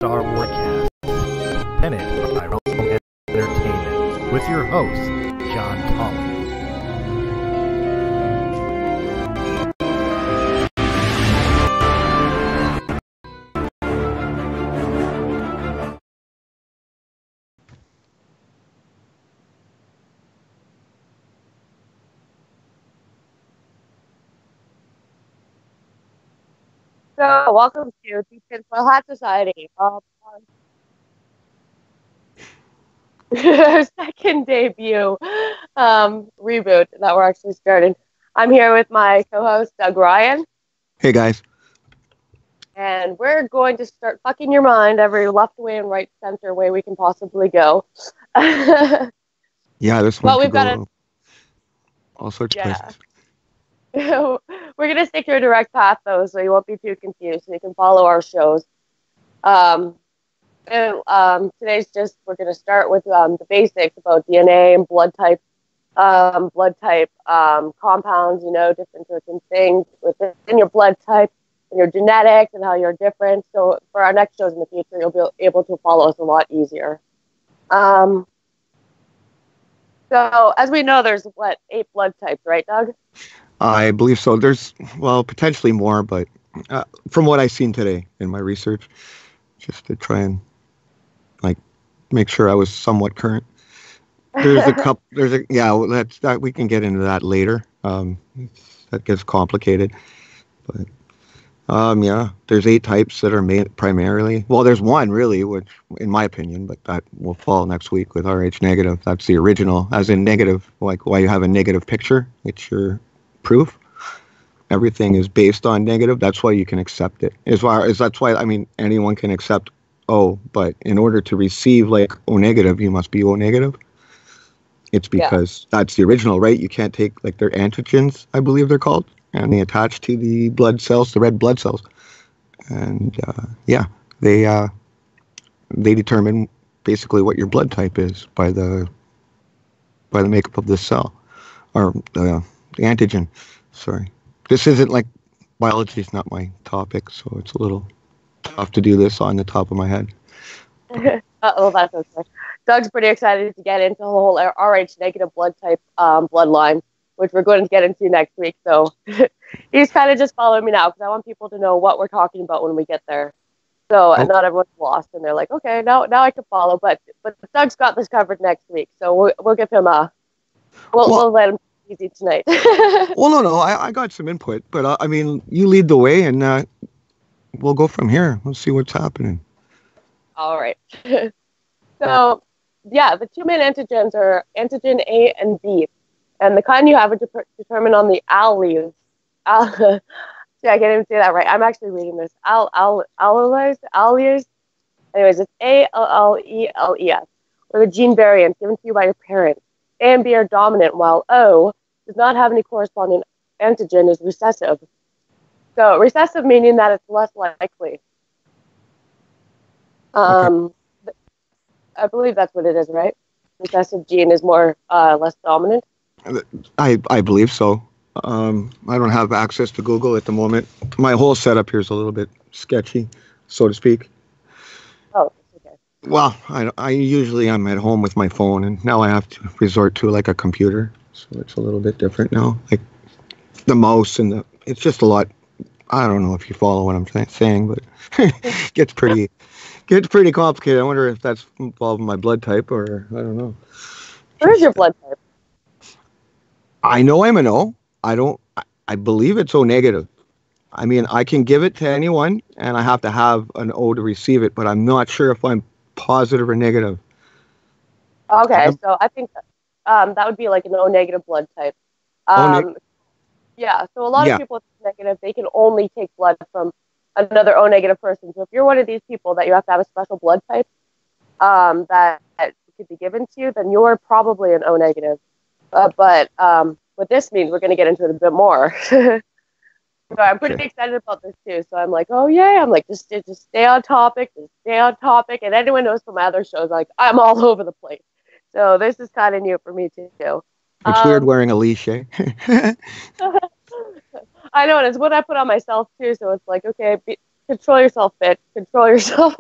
Star Wars Cast, presented by Realm Entertainment, with your host, John Collins. So, welcome to the Tinfoil Hat Society. Our second debut reboot that we're actually starting. I'm here with my co-host, Doug Ryan. Hey, guys. And we're going to start fucking your mind every left way and right center way we can possibly go. Yeah, this one we've could got go all sorts of places. We're going to stick to a direct path, though, so you won't be too confused, so you can follow our shows. Today's just, we're going to start with the basics about DNA and blood type compounds, different sorts of things within your blood type and your genetics and how you're different. So for our next shows in the future, you'll be able to follow us a lot easier. So as we know, there's 8 blood types, right, Doug? I believe so. There's, potentially more, but from what I've seen today in my research, just to try and make sure I was somewhat current. There's a couple. That we can get into that later. That gets complicated, but there's 8 types that are made primarily. Well, there's one really, which, in my opinion, but that will fall next week with Rh negative. That's the original, as in negative, like why you have a negative picture. It's your proof. Everything is based on negative. That's why you can accept it. That's why anyone can accept O, but in order to receive O negative, you must be O negative. It's because that's the original, right? You can't take their antigens, I believe they're called, and they attach to the blood cells, the red blood cells, and they determine basically what your blood type is by the makeup of the cell, or the antigen. Sorry, this isn't biology is not my topic, so it's a little tough to do this on the top of my head. That's okay. Doug's pretty excited to get into the whole Rh negative blood type bloodline, which we're going to get into next week. So he's kind of just following me now because I want people to know what we're talking about when we get there. So not everyone's lost and they're like, okay, now I can follow. But Doug's got this covered next week, so we'll give him we'll let him easy tonight. Well, no, I got some input, but you lead the way and we'll go from here. We'll see what's happening. All right. So, the 2 main antigens are antigen A and B. And the kind you have are determined on the alleles. I can't even say that right. I'm actually reading this. Alleles. Anyways, it's alleles, or the gene variant given to you by your parents. A and B are dominant, while O does not have any corresponding antigen, is recessive. So recessive meaning that it's less likely. Okay. I believe that's what it is, right? Recessive gene is more less dominant. I believe so. I don't have access to Google at the moment. My whole setup here is a little bit sketchy, so to speak. Oh, okay. Well, I usually am at home with my phone, and now I have to resort to a computer, so it's a little bit different now. The mouse and it's just a lot. I don't know if you follow what I'm saying, but it gets pretty complicated. I wonder if that's involved in my blood type, or I don't know. What is your blood type? I know I'm an O. I believe it's O negative. I can give it to anyone, and I have to have an O to receive it, but I'm not sure if I'm positive or negative. Okay, so I think that would be an O negative blood type. Yeah, so a lot of people with negative, they can only take blood from another O negative person. So if you're one of these people that you have to have a special blood type that could be given to you, then you're probably an O negative. But what this means, we're going to get into it a bit more. So I'm pretty excited about this too. So I'm like, oh yeah, I'm like, just stay on topic, And anyone knows from my other shows, I'm all over the place. So this is kind of new for me too. It's weird wearing a leash, eh? I know, and it's what I put on myself too. So it's like, okay, control yourself, bitch. Control yourself.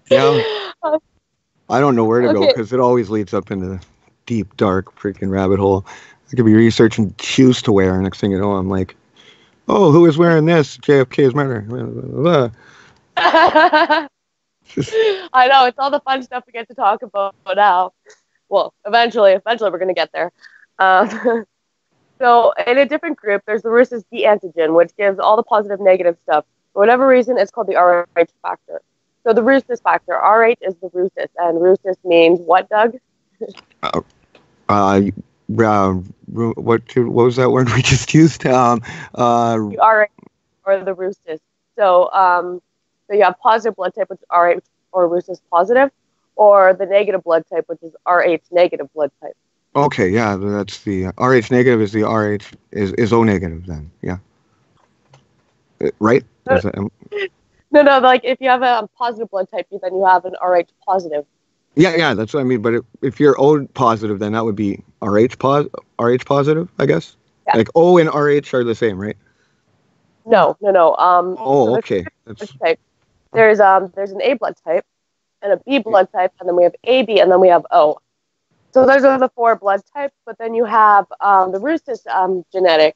Yeah. I don't know where to go Okay. because it always leads up into the deep, dark freaking rabbit hole. I could be researching shoes to wear, and next thing you know, I'm like, oh, who is wearing this? JFK's murder. I know, it's all the fun stuff we get to talk about now. Well, eventually we're going to get there. So in a different group, there's the rhesus D antigen, which gives all the positive, negative stuff. For whatever reason, it's called the RH factor. So the rhesus factor, RH is the rhesus, and rhesus means what, Doug? What was that word we just used? The RH or the rhesus. So so you have positive blood type, which is RH or rhesus positive, or the negative blood type, which is RH negative blood type. Okay, yeah, that's the RH negative is the RH is O negative then, yeah. Right? No, like if you have a positive blood type, then you have an RH positive. Yeah, that's what I mean. But if you're O positive, then that would be RH positive, I guess. Yeah. Like O and RH are the same, right? No. So okay. There's an A blood type, and a B blood type, and then we have AB, and then we have O. So those are the 4 blood types. But then you have the rhesus genetic,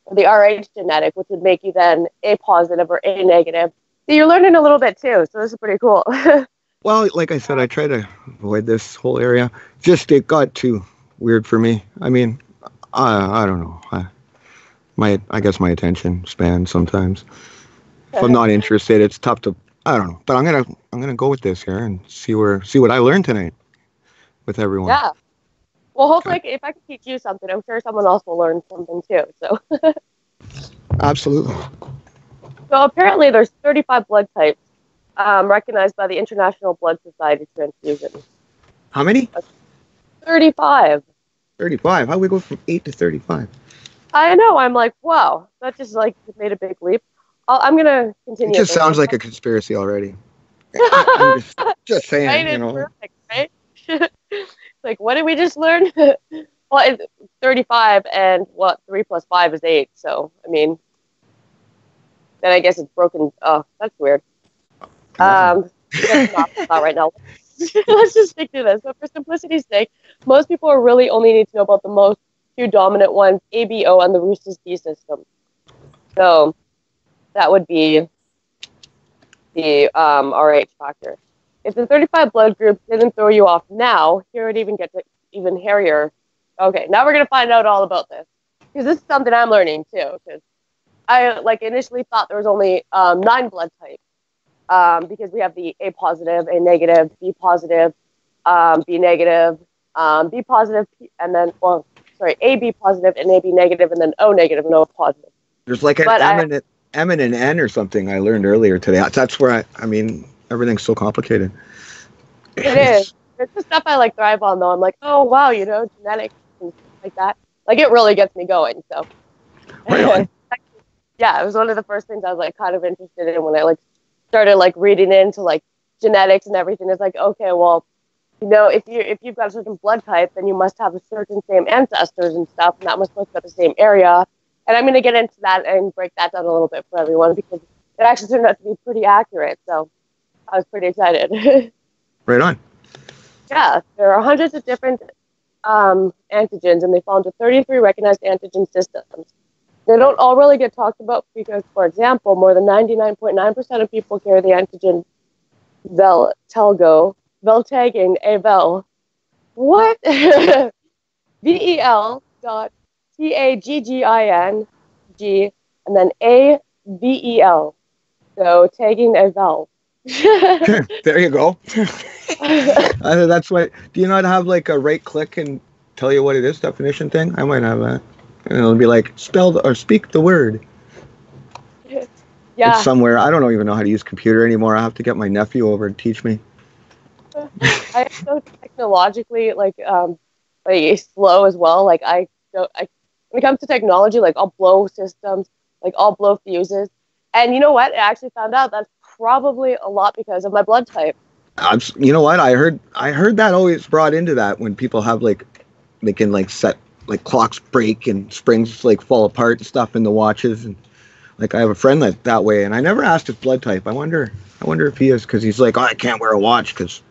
or the RH genetic, which would make you then A positive or A negative. So you're learning a little bit too. So this is pretty cool. Well, like I said, I try to avoid this whole area. Just it got too weird for me. I mean, I don't know. I guess my attention span sometimes. If I'm not interested, it's tough to. I don't know. But I'm gonna go with this here and see what I learned tonight with everyone. Yeah. Well, hopefully, if I can teach you something, I'm sure someone else will learn something too. So. Absolutely. So apparently, there's 35 blood types recognized by the International Blood Society transfusion. How many? 35. 35. How do we go from 8 to 35? I know. I'm like, wow, that just like made a big leap. I'm gonna continue. It just sounds like a conspiracy already. I'm just saying, right? you know. Perfect, right? Like, what did we just learn? Well, it's 35, and 3 plus 5 is 8. So, I mean, then I guess it's broken. Oh, that's weird. Not right now. Let's just stick to this. So, for simplicity's sake, most people really only need to know about the most 2 dominant ones, ABO and the rhesus D system. So, that would be the RH factor. If the 35 blood group didn't throw you off now, here it even gets even hairier. Okay, now we're going to find out all about this. Because this is something I'm learning too. Because I initially thought there was only 9 blood types. Because we have the A positive, A negative, B positive, B negative, B positive, and then, AB positive and AB negative, and then O negative and O positive. There's like an M and an N or something I learned earlier today. That's where I mean, everything's so complicated. It is. It's the stuff I thrive on though. I'm like, oh wow, genetics and stuff like that. Like it really gets me going. So right. Yeah, it was one of the first things I was kind of interested in when I started reading into genetics and everything. It's like, okay, well, if you've got a certain blood type, then you must have a certain same ancestors and stuff, and that must look at the same area. And I'm going to get into that and break that down a little bit for everyone because it actually turned out to be pretty accurate. So I was pretty excited. Right on. Yeah, there are hundreds of different antigens, and they fall into 33 recognized antigen systems. They don't all really get talked about because, for example, more than 99.9% of people carry the antigen veltagging AVEL. What? VEL dot TAGGING and then AVEL. So tagging AVEL. There you go. That's why. Do you not have a right click and tell you what it is definition thing? I might have that. And it'll be spell or speak the word. Yeah. It's somewhere. I don't even know how to use computer anymore. I have to get my nephew over to teach me. I am so technologically slow as well. When it comes to technology, I'll blow systems, I'll blow fuses. And you know what? I actually found out that's probably a lot because of my blood type. You know what? I heard that always brought into that when people have they can set clocks break and springs fall apart and stuff in the watches. And Like I have a friend that way, and I never asked his blood type. I wonder if he is, because he's like, oh, I can't wear a watch because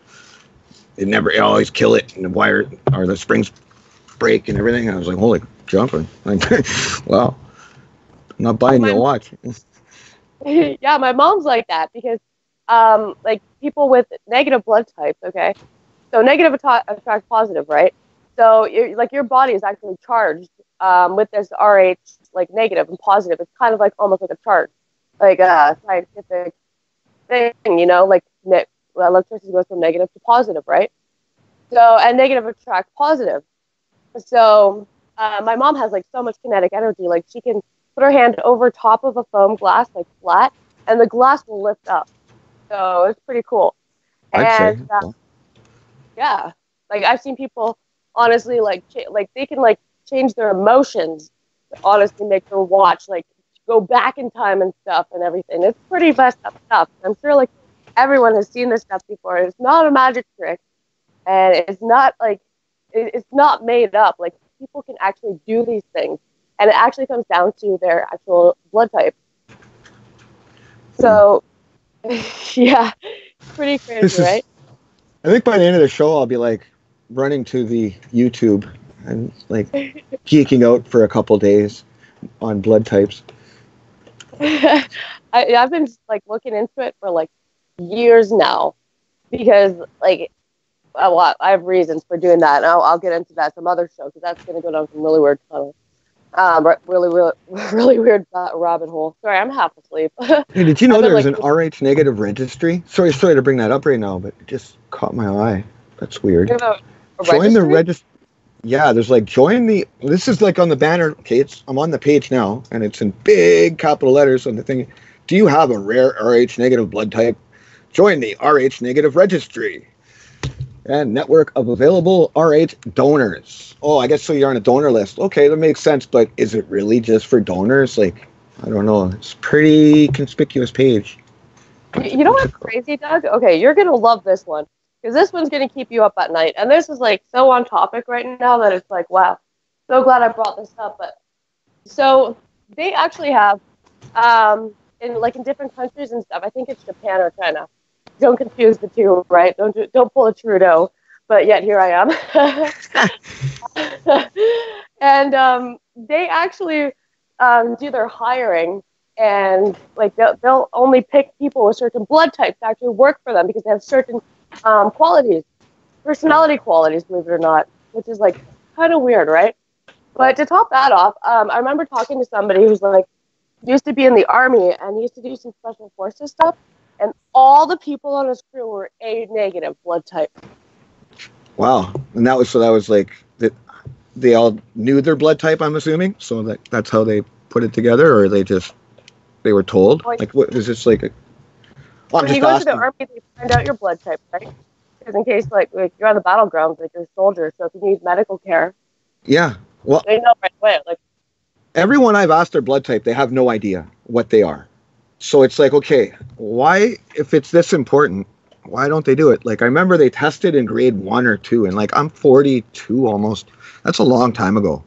it always kill it, and the wire or the springs break and everything. And I was like, holy jumping, like, wow, I'm not buying you a watch. Yeah, my mom's like that because, like people with negative blood types, okay, so negative attract positive, right? So your body is actually charged with this Rh, like negative and positive. It's kind of like almost like a chart, like a scientific thing, like electricity goes from negative to positive, right? So, and negative attract positive. So my mom has like so much kinetic energy, like she can put her hand over top of a foam glass, like flat, and the glass will lift up. So it's pretty cool. I'd say. Yeah, like I've seen people honestly like they can like change their emotions to honestly make their watch like go back in time and stuff and everything. It's pretty messed up stuff. I'm sure like everyone has seen this stuff before. It's not a magic trick, and it's not like it's not made up. Like people can actually do these things, and it actually comes down to their actual blood type. So, yeah, pretty crazy, right? I think by the end of the show, I'll be like running to the YouTube and like geeking out for a couple days on blood types. I've been like looking into it for like years now because like I have reasons for doing that, and I'll get into that some other show because that's going to go down some really weird tunnel. Really weird rabbit hole. Sorry, I'm half asleep. Hey, did you know there's an Rh negative registry? Sorry to bring that up right now, but it just caught my eye. That's weird. Join the registry. Yeah, there's like this is like on the banner. Okay, I'm on the page now, and it's in big capital letters on the thing. Do you have a rare Rh negative blood type? Join the Rh negative registry and network of available Rh donors. Oh, I guess so you're on a donor list. Okay, that makes sense, but is it really just for donors? Like, I don't know. It's a pretty conspicuous page. You know what's crazy, Doug? Okay, you're going to love this one because this one's going to keep you up at night. And this is like so on topic right now that it's like, wow, so glad I brought this up. But so they actually have in different countries and stuff. I think it's Japan or China. Don't confuse the two, right? Don't pull a Trudeau, but yet here I am. And they actually do their hiring, and like they'll only pick people with certain blood types to actually work for them because they have certain qualities, personality qualities, believe it or not, which is like kind of weird, right? But to top that off, I remember talking to somebody who's like used to be in the army and he used to do some special forces stuff. And all the people on his crew were A negative blood type. Wow. And that was like that they all knew their blood type, I'm assuming. So that's how they put it together, or they were told? Like, what is this like? When you go to the army, they find out your blood type, right? Because in case like you're on the battlegrounds, like you're a soldier, so if you need medical care, yeah, well, they know right away. Like everyone I've asked their blood type, they have no idea what they are. So it's like, okay, why, if it's this important, why don't they do it? Like, I remember they tested in grade 1 or 2, and like, I'm 42 almost. That's a long time ago.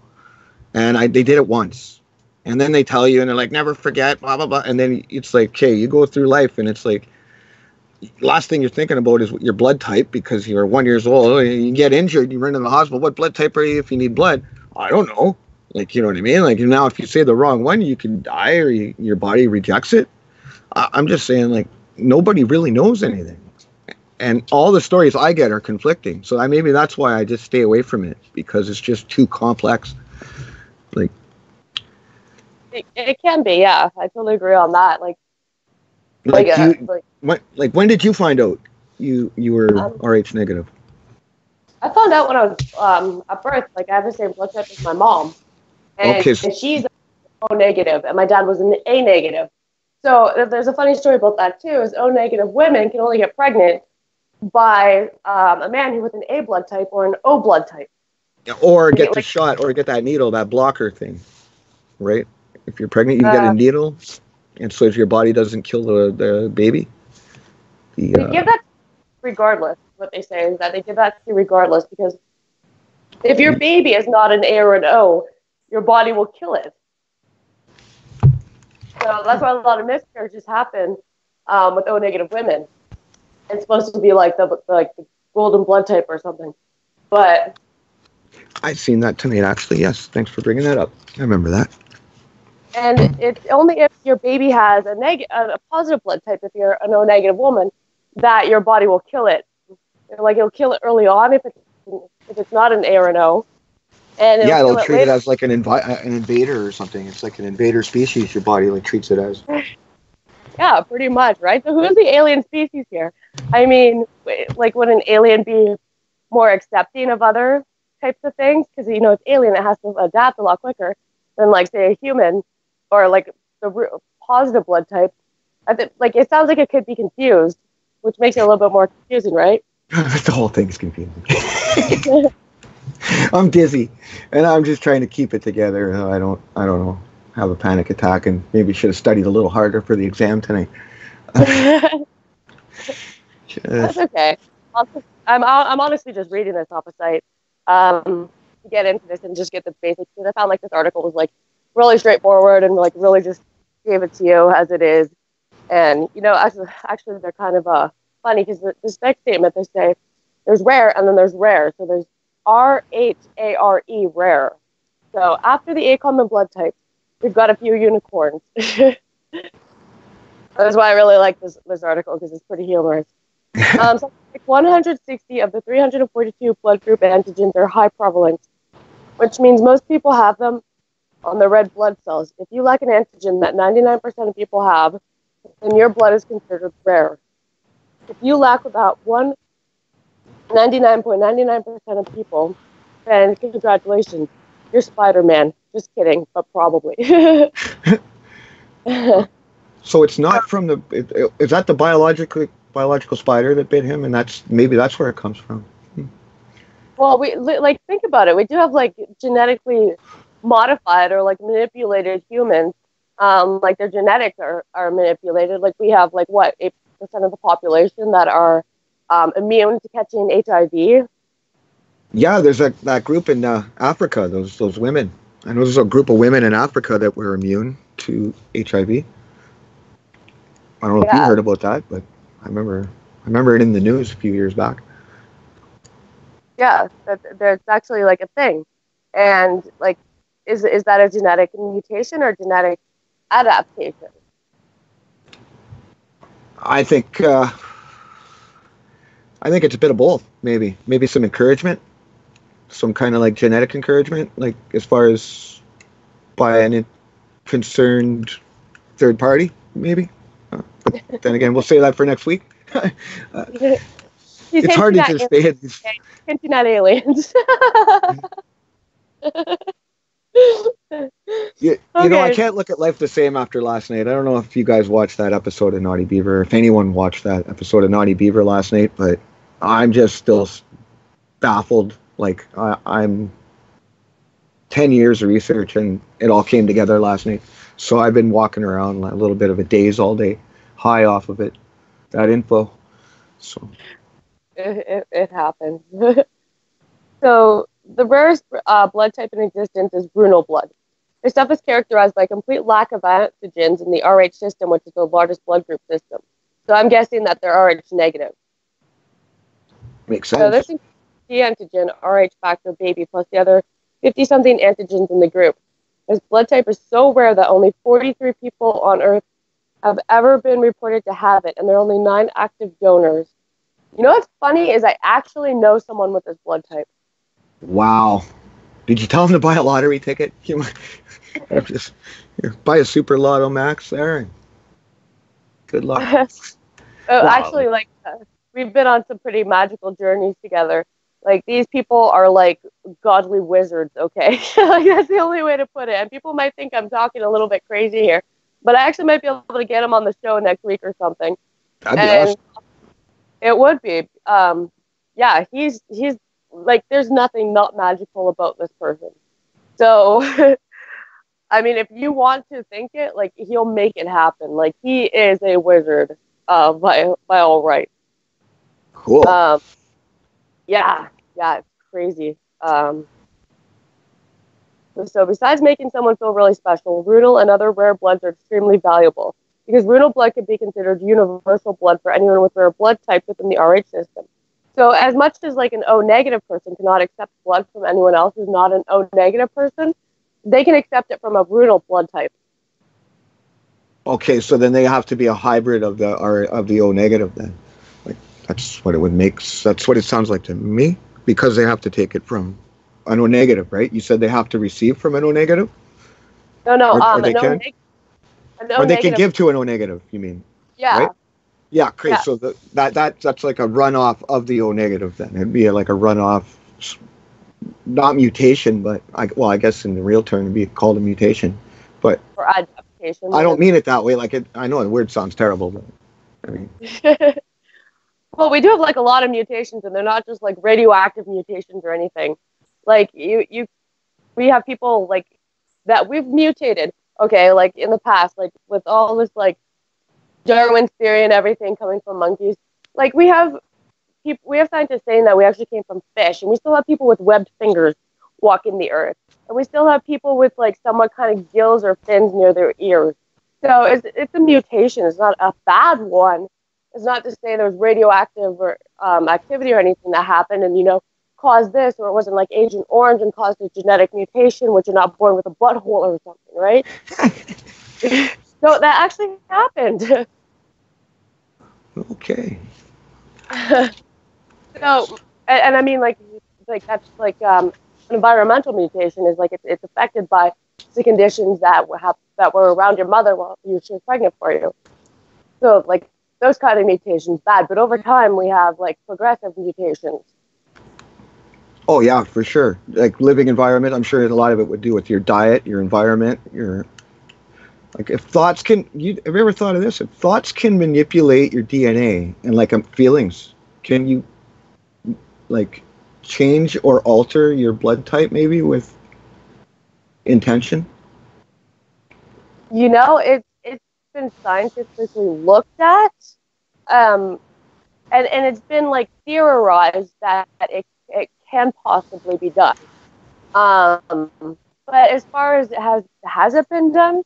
And they did it once. And then they tell you, and they're like, never forget, blah, blah, blah. And then it's like, okay, you go through life, and it's like, last thing you're thinking about is your blood type because you're 1 year old. You get injured, you run to the hospital. What blood type are you if you need blood? I don't know. Like, you know what I mean? Like, now if you say the wrong one, you can die or your body rejects it. I'm just saying, like, nobody really knows anything. And all the stories I get are conflicting. So maybe that's why I just stay away from it, because it's just too complex. Like, it can be, yeah. I totally agree on that. When did you find out you were Rh negative? I found out when I was at birth. Like, I have the same blood type as my mom. And she's O negative, and my dad was an A negative. So there's a funny story about that too. Is O negative women can only get pregnant by a man who with an A blood type or an O blood type, or get the shot, or get that needle, that blocker thing, right? If you're pregnant, you get a needle, and so if your body doesn't kill the baby, they give that regardless. What they say is that they give that to you regardless, because if your baby is not an A or an O, your body will kill it. So that's why a lot of miscarriages happen with O negative women. It's supposed to be like the golden blood type or something, but I've seen that tonight, actually. Yes, thanks for bringing that up. I remember that. and it's only if your baby has a positive blood type, if you're an O negative woman, that your body will kill it. Like it'll kill it early on if it's not an A or an O, and it'll Yeah, kill they'll it treat it later. as like an invader or something. It's like an invader species. Your body like treats it as. Yeah, pretty much, right? So who's the alien species here? I mean, like, would an alien be more accepting of other types of things? Because, you know, it's alien, it has to adapt a lot quicker than, like, say, a human or, like, positive blood type. Like, it sounds like it could be confused, which makes it a little bit more confusing, right? The whole thing's confusing. I'm dizzy, and I'm just trying to keep it together. I don't know, have a panic attack, and maybe should have studied a little harder for the exam tonight. That's okay. I'm honestly just reading this off a site to get into this and just get the basics. Because I found like this article was like really straightforward and like really just gave it to you as it is. And you know, actually they're kind of funny because this next statement they say there's rare and then there's rare. So there's RHARE rare. So after the A common blood type, we've got a few unicorns. That's why I really like this article because it's pretty humorous. So like 160 of the 342 blood group antigens are high prevalence, which means most people have them on the red blood cells. If you lack an antigen that 99% of people have, then your blood is considered rare. If you lack about 99.99% of people, then congratulations, you're Spider-Man. Just kidding, but probably. So it's not from the. Is that the biological spider that bit him, and that's where it comes from. Well, we like think about it. We do have like genetically modified or like manipulated humans. Like their genetics are manipulated. Like we have like what 8% of the population that are immune to catching HIV. Yeah, there's that group in Africa. Those women. I know there's a group of women in Africa that were immune to HIV. I don't know if you heard about that, but I remember it in the news a few years back. Yeah, there's actually like a thing, and like, is that a genetic mutation or genetic adaptation? I think it's a bit of both. Maybe some encouragement, some kind of like genetic encouragement, like as far as by an concerned third party, maybe. But then again, we'll say that for next week. It's hard to just say it. Hinting at aliens. You know, I can't look at life the same after last night. I don't know if you guys watched that episode of Naughty Beaver, if anyone watched that episode of Naughty Beaver last night, but I'm just still baffled. Like, I'm 10 years of research, and it all came together last night. So I've been walking around a little bit of a daze all day, high off of it, that info. So it happens. So the rarest blood type in existence is Bruno blood. This stuff is characterized by complete lack of antigens in the Rh system, which is the largest blood group system. So I'm guessing that they're Rh negative. Makes sense. So this is the antigen, Rh factor baby, plus the other 50-something antigens in the group. This blood type is so rare that only 43 people on Earth have ever been reported to have it, and there are only 9 active donors. You know what's funny is I actually know someone with this blood type. Wow. Did you tell him to buy a lottery ticket? You just buy a Super Lotto Max there. And good luck. Wow. Actually, like we've been on some pretty magical journeys together. Like these people are like godly wizards. Okay, like, that's the only way to put it. And people might think I'm talking a little bit crazy here, but I actually might be able to get him on the show next week or something. That'd be awesome. It would be. Yeah, he's like, there's nothing not magical about this person. So, I mean, if you want to think it, like, he'll make it happen. Like, he is a wizard, by all rights. Cool. Yeah, it's crazy. So besides making someone feel really special, renal and other rare bloods are extremely valuable because renal blood can be considered universal blood for anyone with rare blood type within the RH system. So as much as like an O negative person cannot accept blood from anyone else who's not an O negative person, they can accept it from a renal blood type. Okay, so then they have to be a hybrid of the O negative then. Like that's what it would make. That's what it sounds like to me, because they have to take it from an O negative, right? You said they have to receive from an O negative. No, or they can, or they can give to an O negative. You mean? Yeah. Right? Yeah. Okay. Yeah. So that's like a runoff of the O negative. Then it'd be like a runoff, not mutation, but I guess in the real term it'd be called a mutation. But or adaptation. I don't mean it that way. Like I know the word sounds terrible, but I mean. Well, we do have like a lot of mutations, and they're not just like radioactive mutations or anything. Like we have people like that we've mutated. Okay, like in the past, like with all this like Darwin's theory and everything coming from monkeys. Like we have scientists saying that we actually came from fish, and we still have people with webbed fingers walking the earth, and we still have people with like somewhat kind of gills or fins near their ears. So it's a mutation. It's not a bad one. It's not to say there was radioactive or activity or anything that happened and caused this, or it wasn't like Agent Orange and caused a genetic mutation, which you're not born with a butthole or something, right? So that actually happened. Okay. So, and I mean, like that's like an environmental mutation is like it's affected by the conditions that were around your mother while she was pregnant for you. So like those kind of mutations bad, but over time we have like progressive mutations. Oh yeah, for sure. Like living environment, I'm sure a lot of it would do with your diet, your environment, your like if thoughts can. Have you ever thought of this? If thoughts can manipulate your DNA and like feelings, can you like change or alter your blood type maybe with intention? It's been scientifically looked at, and it's been like theorized that it can possibly be done. But as far as has it been done,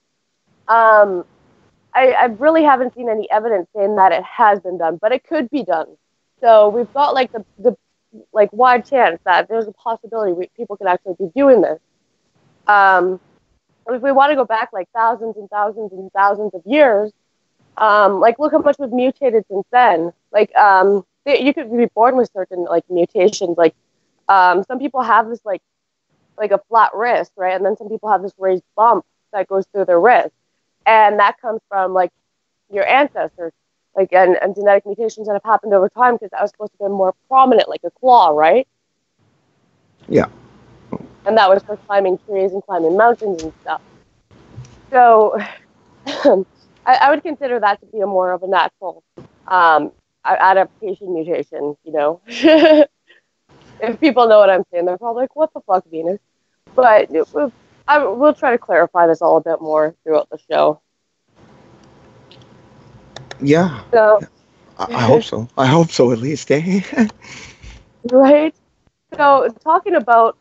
I really haven't seen any evidence saying that it has been done, but it could be done. So we've got like the like wide chance that there's a possibility people could actually be doing this. If we want to go back like thousands and thousands and thousands of years, like look how much we've mutated since then. Like you could be born with certain like mutations. Like some people have this like a flat wrist, right? And then some people have this raised bump that goes through their wrist, and that comes from like your ancestors, like and genetic mutations that have happened over time because that was supposed to be more prominent, like a claw, right? Yeah. And that was for climbing trees and climbing mountains and stuff. So I would consider that to be a more of a natural adaptation mutation, If people know what I'm saying, they're probably like, what the fuck, Venus? But we'll try to clarify this all a bit more throughout the show. Yeah. So I hope so. I hope so, at least, eh? Right? So talking about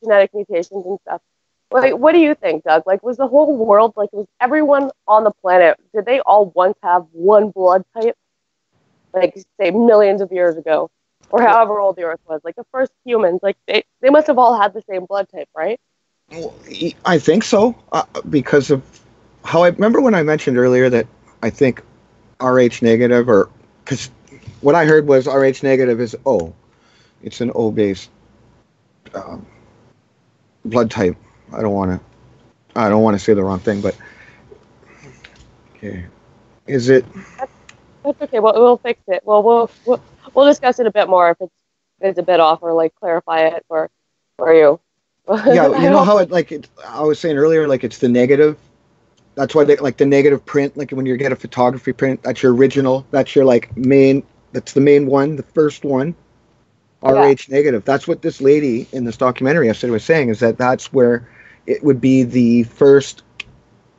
genetic mutations and stuff, like, what do you think, Doug? Like, was the whole world, like, was everyone on the planet, did they all once have one blood type? Like, say, millions of years ago, or however old the Earth was. Like, the first humans, like, they must have all had the same blood type, right? I think so, because of how I remember when I mentioned earlier that I think Rh negative, or because what I heard was Rh negative is O. It's an O-based blood type. I don't want to say the wrong thing, but okay, is it? That's okay. We'll fix it. Well, we'll discuss it a bit more if it's a bit off, or like clarify it for you. Yeah, you know how I was saying earlier, like it's the negative. That's why they like the negative print. Like when you get a photography print, that's your original. That's your like main. That's the main one, the first one. Rh negative. That's what this lady in this documentary yesterday was saying, is that's where it would be the first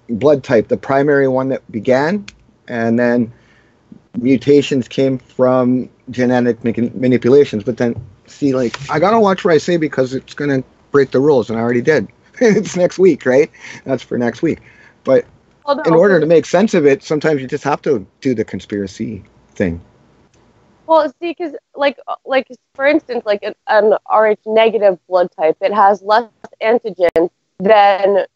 blood type, the primary one that began, and then mutations came from genetic manipulations. But then, see, like, I gotta watch what I say because it's gonna break the rules, and I already did. It's next week, right? That's for next week. But Well, no, in order to make sense of it, sometimes you just have to do the conspiracy thing. well, see, because like for instance, like an Rh negative blood type, it has less antigen than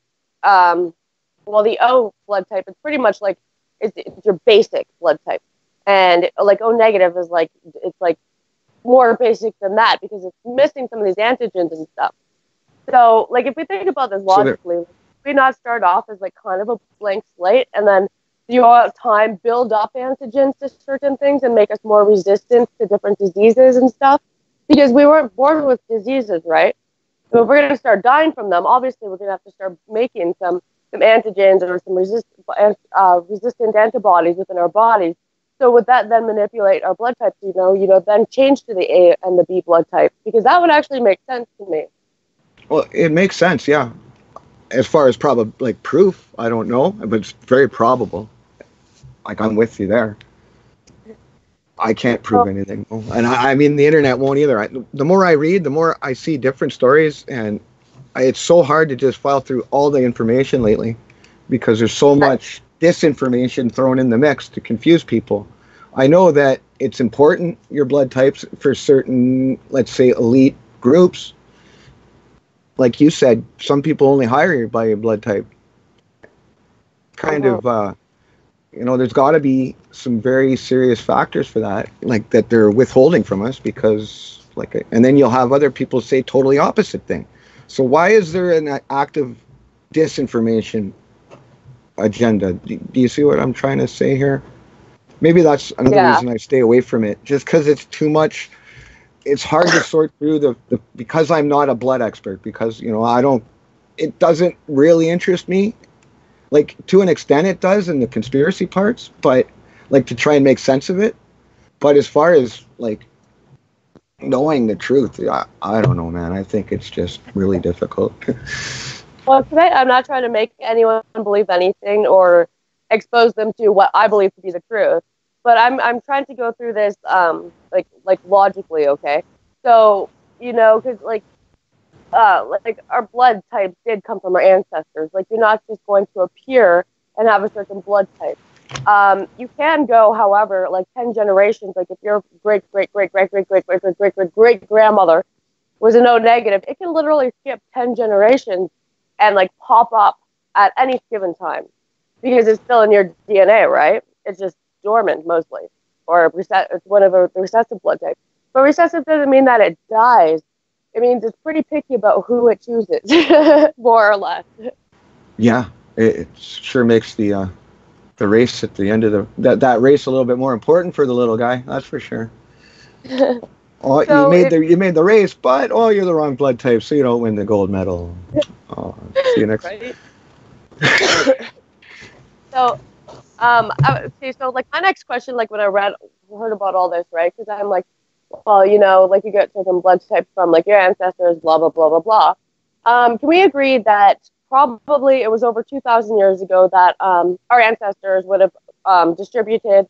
well, the O blood type. It's pretty much like it's your basic blood type, and like O negative is like it's like more basic than that because it's missing some of these antigens and stuff. So, like, if we think about this logically, we not start off as like kind of a blank slate, and then you all have time build up antigens to certain things and make us more resistant to different diseases and stuff, because we weren't born with diseases, right? So if we're going to start dying from them, obviously we're going to have to start making some antigens or some resistant antibodies within our bodies. So would that then manipulate our blood types? Then change to the A and the B blood type, because that would actually make sense to me. Well, it makes sense, yeah. As far as like proof, I don't know, but it's very probable. Like, I'm with you there. I can't prove anything, and I mean the internet won't either. The more I read, the more I see different stories, and it's so hard to just file through all the information lately, because there's so much disinformation thrown in the mix to confuse people. I know that it's important, your blood types, for certain, let's say, elite groups. Like you said, some people only hire you by your blood type. There's got to be some very serious factors for that, like that they're withholding from us, because and then you'll have other people say totally opposite thing. So why is there an active disinformation agenda? Do you see what I'm trying to say here? Maybe that's another reason I stay away from it, just because it's too much. It's hard to sort through because I'm not a blood expert, because it doesn't really interest me. Like, to an extent it does in the conspiracy parts, but like to try and make sense of it. But as far as like knowing the truth, I don't know, man. I think it's just really difficult. Well, today I'm not trying to make anyone believe anything or expose them to what I believe to be the truth, but I'm trying to go through this like logically, okay? So because like our blood types did come from our ancestors. Like, you're not just going to appear and have a certain blood type. You can go, however, like 10 generations. Like, if your great grandmother was an O negative, it can literally skip 10 generations and like pop up at any given time, because it's still in your DNA, right? It's just dormant mostly, or it's one of the recessive blood types. But recessive doesn't mean that it dies. It means it's pretty picky about who it chooses, more or less. Yeah, it sure makes the race at the end of that race a little bit more important for the little guy. That's for sure. Oh, so you made the race, but you're the wrong blood type, so you don't win the gold medal. Oh, see you next. Right? So, okay. So, like, my next question, like when I heard about all this, right? Because I'm like, well, like, you get certain blood types from like your ancestors, blah blah blah blah blah. Can we agree that probably it was over 2,000 years ago that our ancestors would have distributed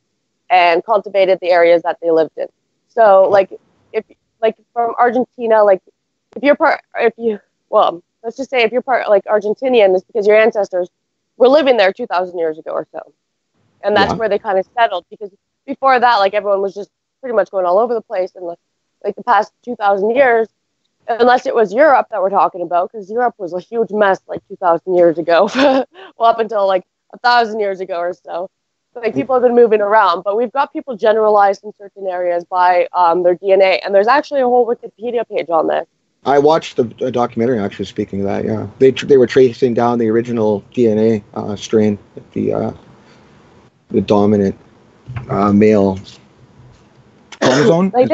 and cultivated the areas that they lived in? So, like, if like from Argentina, like let's just say if you're part like Argentinian, it's because your ancestors were living there 2,000 years ago or so, and that's where they kind of settled. Because before that, like, everyone was just pretty much going all over the place in like the past 2,000 years, unless it was Europe that we're talking about, because Europe was a huge mess like 2,000 years ago, well, up until like 1,000 years ago or so. Like, people have been moving around, but we've got people generalized in certain areas by their DNA, and there's actually a whole Wikipedia page on this. I watched a documentary, actually, speaking of that, yeah. They were tracing down the original DNA strain, the dominant male chromosome, I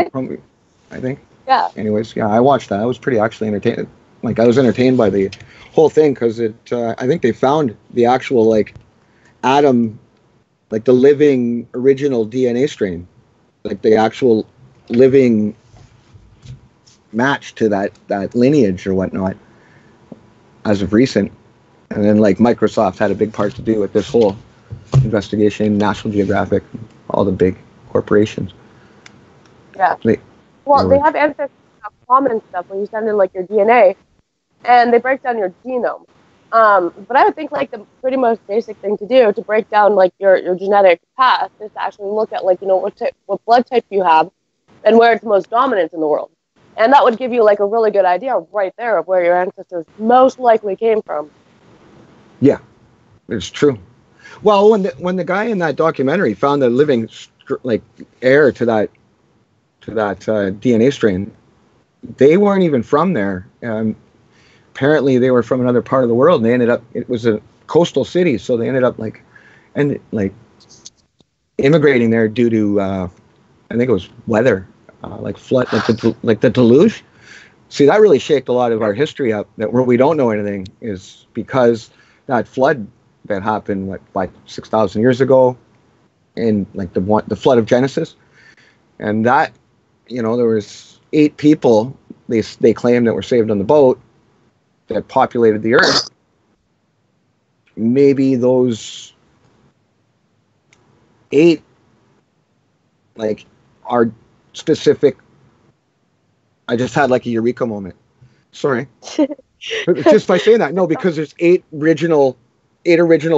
think. Yeah. Anyways, yeah, I watched that. I was pretty actually entertained. Like, I was entertained by the whole thing, because I think they found the actual, like, atom, like the living original DNA strain, like the actual living match to that lineage or whatnot, as of recent. And then, like, Microsoft had a big part to do with this whole investigation, National Geographic, all the big corporations. Yeah. They have ancestry.com and stuff where you send in like your DNA, and they break down your genome. But I would think like the pretty most basic thing to do to break down like your genetic path is to actually look at like, you know, what blood type you have and where it's most dominant in the world. And that would give you like a really good idea right there of where your ancestors most likely came from. Yeah, it's true. Well, when the guy in that documentary found the living like heir to that DNA strain, they weren't even from there. Apparently, they were from another part of the world, and they ended up. It was a coastal city, so they ended up like immigrating there due to I think it was weather, like flood, like the deluge. See, that really shaked a lot of our history up. That where we don't know anything is because that flood that happened like 6,000 years ago, in like the flood of Genesis, and that, you know, there was 8 people they claimed that were saved on the boat that populated the earth. Maybe those 8 like are specific. I just had like a eureka moment. Sorry. Just by saying that, no, because there's 8 original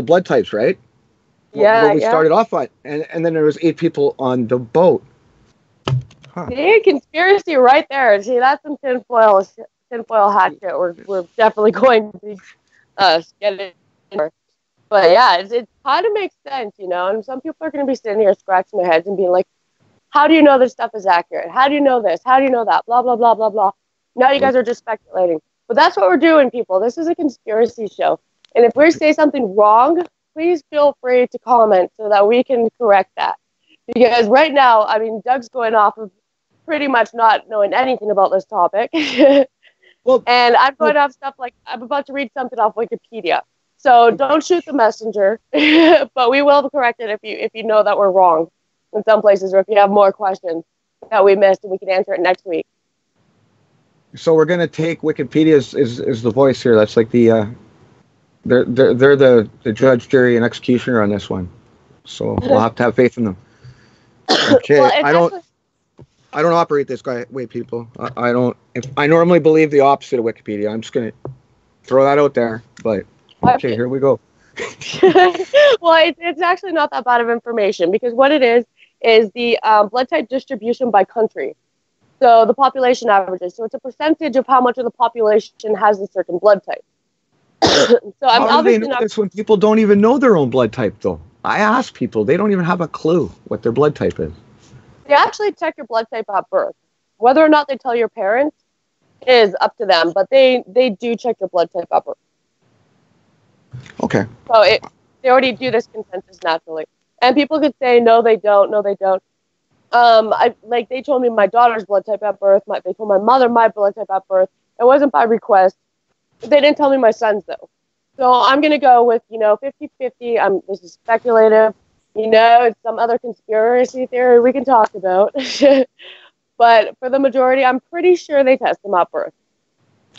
blood types, right? Yeah, what we started off on, and then there was 8 people on the boat. Huh. See, conspiracy right there. See, that's some tinfoil hat shit. We're definitely going to get it. But yeah, it kind of makes sense, you know. And some people are going to be sitting here scratching their heads and being like, "How do you know this stuff is accurate? How do you know this? How do you know that? Blah blah blah blah blah." Now you guys are just speculating. But that's what we're doing, people. This is a conspiracy show, and if we say something wrong, please feel free to comment so that we can correct that. Because right now, I mean, Doug's going off of pretty much not knowing anything about this topic. Well, and I'm going off stuff like I'm about to read something off Wikipedia. So don't shoot the messenger, but we will correct it if you know that we're wrong in some places, or if you have more questions that we missed and we can answer it next week. So we're gonna take Wikipedia as the voice here. That's like the they're the judge, jury, and executioner on this one. So we'll have to have faith in them. Okay, well, I don't operate this way, people. I don't. I normally believe the opposite of Wikipedia. I'm just gonna throw that out there. But okay, here we go. Well, it's actually not that bad of information, because what it is the blood type distribution by country. So the population averages. So it's a percentage of how much of the population has a certain blood type. So I'm How do they obviously know this when people don't even know their own blood type, though? I ask people, they don't even have a clue what their blood type is. They actually check your blood type at birth. Whether or not they tell your parents is up to them, but they do check your blood type at birth. Okay. So they already do this consensus naturally. And people could say, no, they don't. No, they don't. They told me my daughter's blood type at birth. They told my mother my blood type at birth. It wasn't by request. They didn't tell me my son's, though. So I'm going to go with, 50-50. This is speculative. It's some other conspiracy theory we can talk about. But for the majority, I'm pretty sure they test them at birth.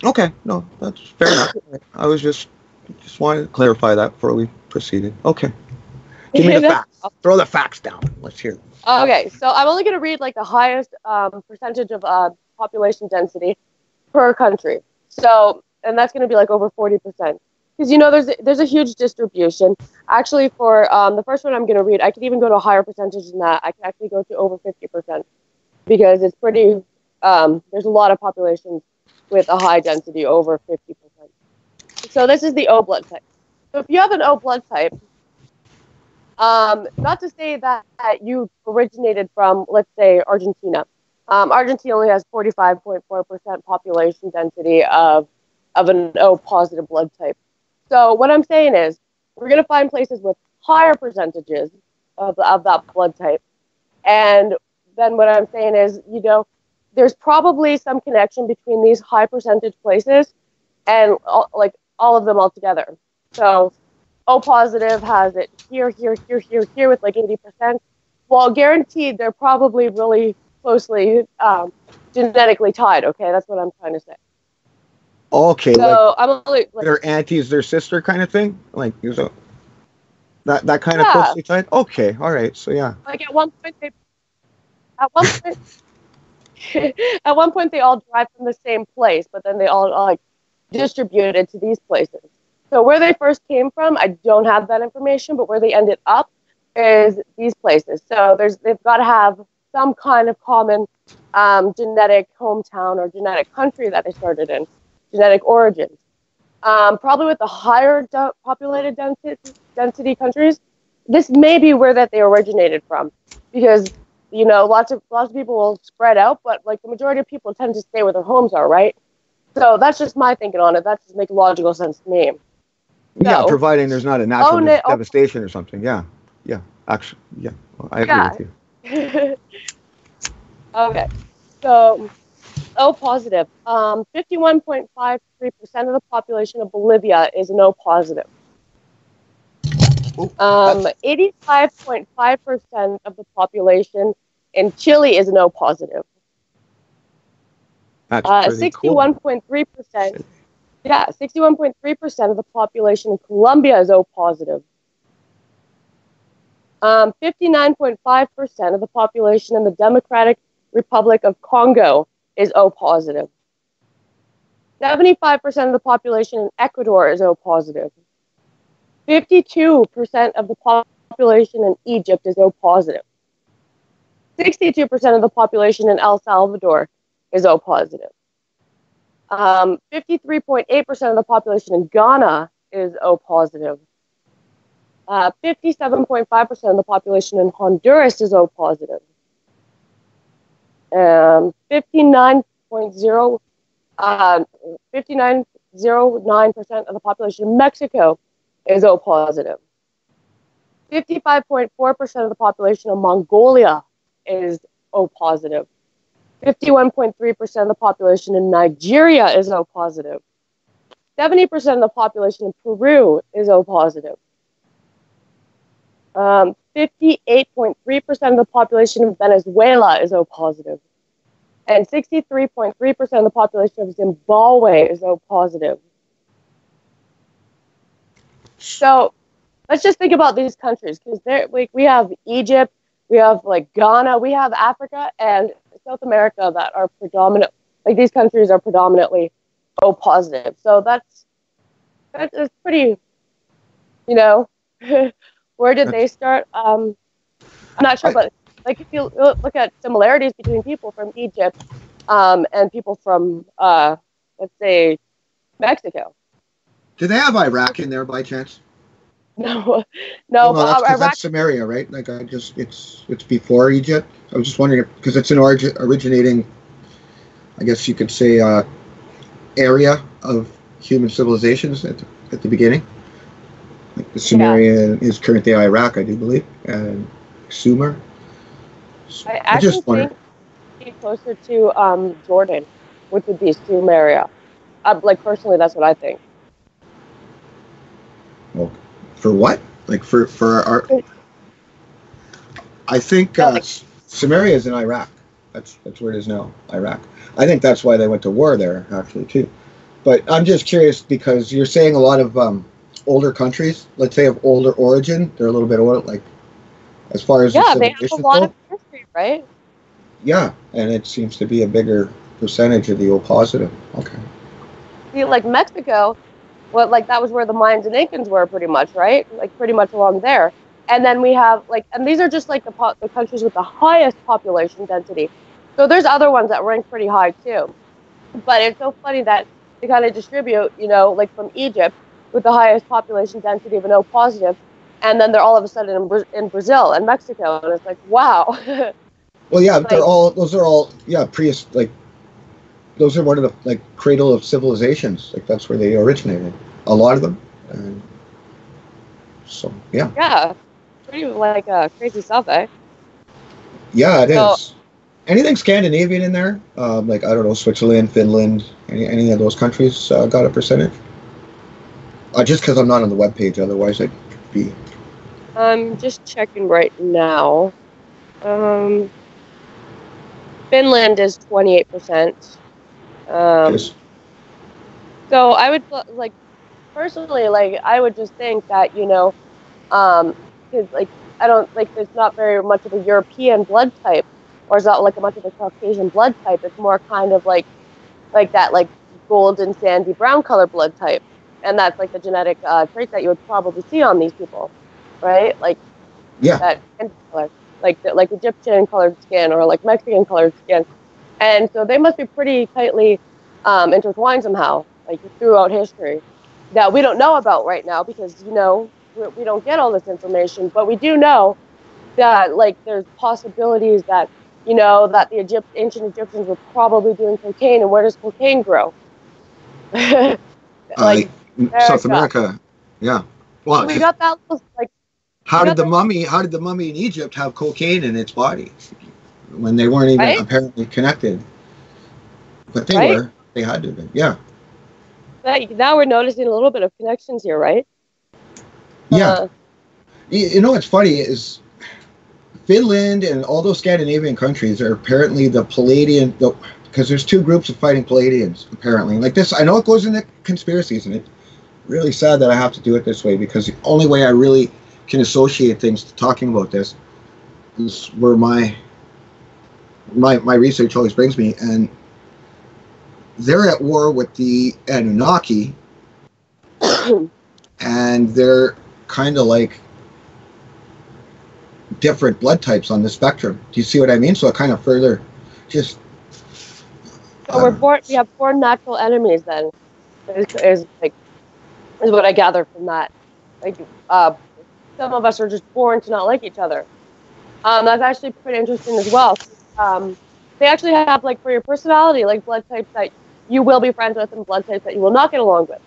Okay. No, that's fair enough. I was just wanted to clarify that before we proceeded. Okay. Give me the facts. Throw the facts down. Let's hear them. Okay, so I'm only going to read like the highest percentage of population density per country. So, and that's going to be like over 40%. Because, there's a huge distribution. Actually, for the first one I'm going to read, I could even go to a higher percentage than that. I can actually go to over 50%. Because it's pretty, there's a lot of populations with a high density, over 50%. So this is the O blood type. So if you have an O blood type, not to say that you originated from, let's say, Argentina. Argentina only has 45.4% population density of an O positive blood type. So what I'm saying is we're going to find places with higher percentages of that blood type. And then what I'm saying is, there's probably some connection between these high percentage places and all of them all together. So O positive has it here with like 80%. Well, guaranteed they're probably really closely genetically tied. Okay, that's what I'm trying to say. Okay, so I'm only, their auntie's their sister kind of thing, like that kind of closely tied. Okay, all right, so yeah. Like at one point they all drive from the same place, but then they all distributed to these places. So where they first came from, I don't have that information, but where they ended up is these places. So they've got to have some kind of common genetic hometown or genetic country that they started in, genetic origins. Probably with the higher populated density countries, this may be where that they originated from, because lots of people will spread out, but like the majority of people tend to stay where their homes are, right? So that's just my thinking on it. That just makes logical sense to me. Yeah, So, providing there's not a natural devastation or something. Yeah, actually, yeah, I agree with you. Okay, so O positive. 51.53% of the population of Bolivia is an O positive. 85.5% of the population in Chile is an O positive. That's pretty 61.3%. Yeah, 61.3% of the population in Colombia is O positive. 59.5% of the population in the Democratic Republic of Congo is O positive. 75% of the population in Ecuador is O positive. 52% of the population in Egypt is O positive. 62% of the population in El Salvador is O positive. 53.8% of the population in Ghana is O positive. 57.5% of the population in Honduras is O positive. 59.09% of the population in Mexico is O positive. 55.4% of the population of Mongolia is O positive. 51.3% of the population in Nigeria is O positive. 70% of the population in Peru is O positive. 58.3% of the population of Venezuela is O positive. And 63.3% of the population of Zimbabwe is O positive. So let's just think about these countries, because we have Egypt, we have like Ghana, we have Africa and South America that are predominant. Like these countries are predominantly O positive. So that's pretty, where did they start? I'm not sure, but like if you look at similarities between people from Egypt and people from let's say Mexico. Do they have Iraq in there by chance? No. Well, no, that's Samaria, right? Like it's before Egypt. I was just wondering because it's an originating, I guess you could say, area of human civilizations at the beginning. Like the Samaria is currently Iraq, I do believe, and Sumer. So I actually think it'd be closer to Jordan, which would be Sumeria. Like personally, that's what I think. Well, for what? Like for our? I think Samaria is in Iraq. That's where it is now, Iraq. I think that's why they went to war there, actually, too. But I'm just curious because you're saying a lot of older countries, let's say of older origin, they're a little bit older, like as far as they have a lot of history, right? Yeah, and it seems to be a bigger percentage of the O positive. Okay. See, like Mexico, that was where the Mayans and Incans were pretty much, right? Like pretty much along there. And then we have and these are just like the countries with the highest population density. So there's other ones that rank pretty high too. But it's so funny that they kind of distribute, like from Egypt with the highest population density of an O positive, and then they're all of a sudden in Brazil and Mexico, and it's like, wow. Well, yeah, those are all those are one of the cradle of civilizations. Like that's where they originated, a lot of them. And so yeah. Yeah, pretty crazy stuff, eh? Yeah, it is. Anything Scandinavian in there? I don't know, Switzerland, Finland, any of those countries got a percentage? Just because I'm not on the webpage, otherwise I'd be. I'm just checking right now. Finland is 28%. Yes. So I would personally, I would just think that because I don't there's not very much of a European blood type, or it's not much of a Caucasian blood type. It's more kind of like that golden, sandy, brown color blood type. And that's like the genetic trait that you would probably see on these people, right? Like Yeah. that color, like Egyptian colored skin or like Mexican colored skin. And so they must be pretty tightly intertwined somehow, like throughout history, that we don't know about right now because, you know, we don't get all this information. But we do know that, like, there's possibilities that, you know, that the ancient Egyptians were probably doing cocaine. And where does cocaine grow? Like South America. Yeah. Well, we got that, like, how did the mummy in Egypt have cocaine in its body when they weren't even apparently connected? But they were. They had to be. Yeah. Now we're noticing a little bit of connections here, right? Yeah. You know what's funny is Finland and all those Scandinavian countries are apparently the Palladian, because there's two groups of fighting Palladians, apparently. Like this, I know it goes into conspiracies, and it's really sad that I have to do it this way, because the only way I really can associate things to talking about this is where my research always brings me, and they're at war with the Anunnaki, and they're kind of like different blood types on the spectrum. Do you see what I mean? So it kind of further just... So we have four natural enemies then, is what I gather from that. Like, some of us are just born to not like each other. That's actually pretty interesting as well. They actually have, like, for your personality, like, blood types that you will be friends with and blood types that you will not get along with.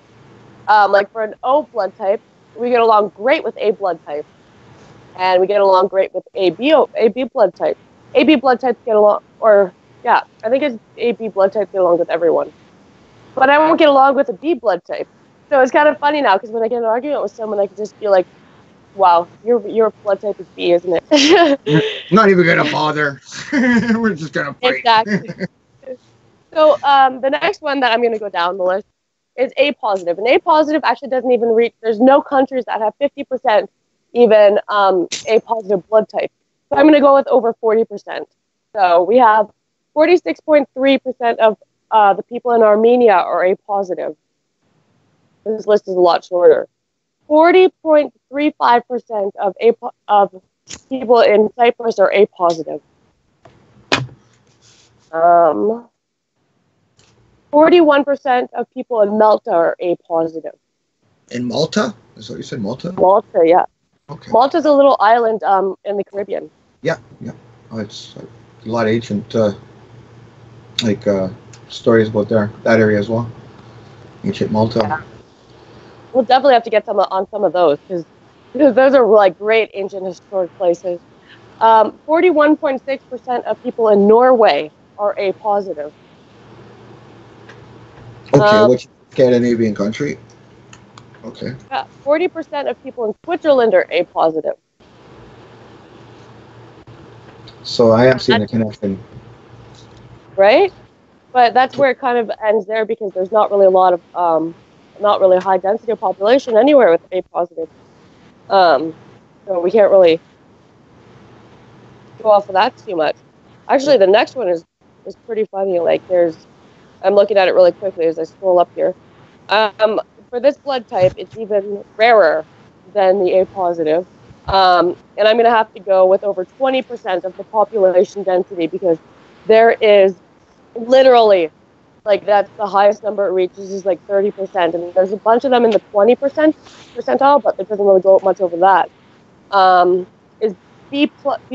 Like, for an O blood type, we get along great with A blood type. And we get along great with AB blood type. AB blood types get along, I think it's AB blood types get along with everyone. But I won't get along with a B blood type. So it's kind of funny now, because when I get in an argument with someone, I can just be like, wow, your blood type is B, isn't it? Not even going to bother. We're just going to fight. Exactly. So the next one that I'm going to go down the list is A positive. And A positive actually doesn't even reach, there's no countries that have 50% even A positive blood type. So I'm going to go with over 40%. So we have 46.3% of the people in Armenia are A positive. This list is a lot shorter. 40.35% of people in Cyprus are A positive. 41% of people in Malta are A positive. In Malta? Is that what you said, Malta? Malta, yeah. Okay. Malta's a little island in the Caribbean. Yeah. Oh, it's a lot of ancient stories about that area as well. Ancient Malta. Yeah. We'll definitely have to get on some of those, because those are like great ancient historic places. 41.6% of people in Norway are A positive. Okay, which Scandinavian country? Okay. 40% of people in Switzerland are A positive. So I am seeing a connection. Right? But that's where it kind of ends there, because there's not really a lot of, not really a high density of population anywhere with A positive. So we can't really go off of that too much. Actually, the next one is pretty funny. Like, I'm looking at it really quickly as I scroll up here. For this blood type, it's even rarer than the A positive. And I'm going to have to go with over 20% of the population density, because there is literally, like, that's the highest number it reaches is like 30%. And there's a bunch of them in the 20% percentile, but it doesn't really go much over that. Is B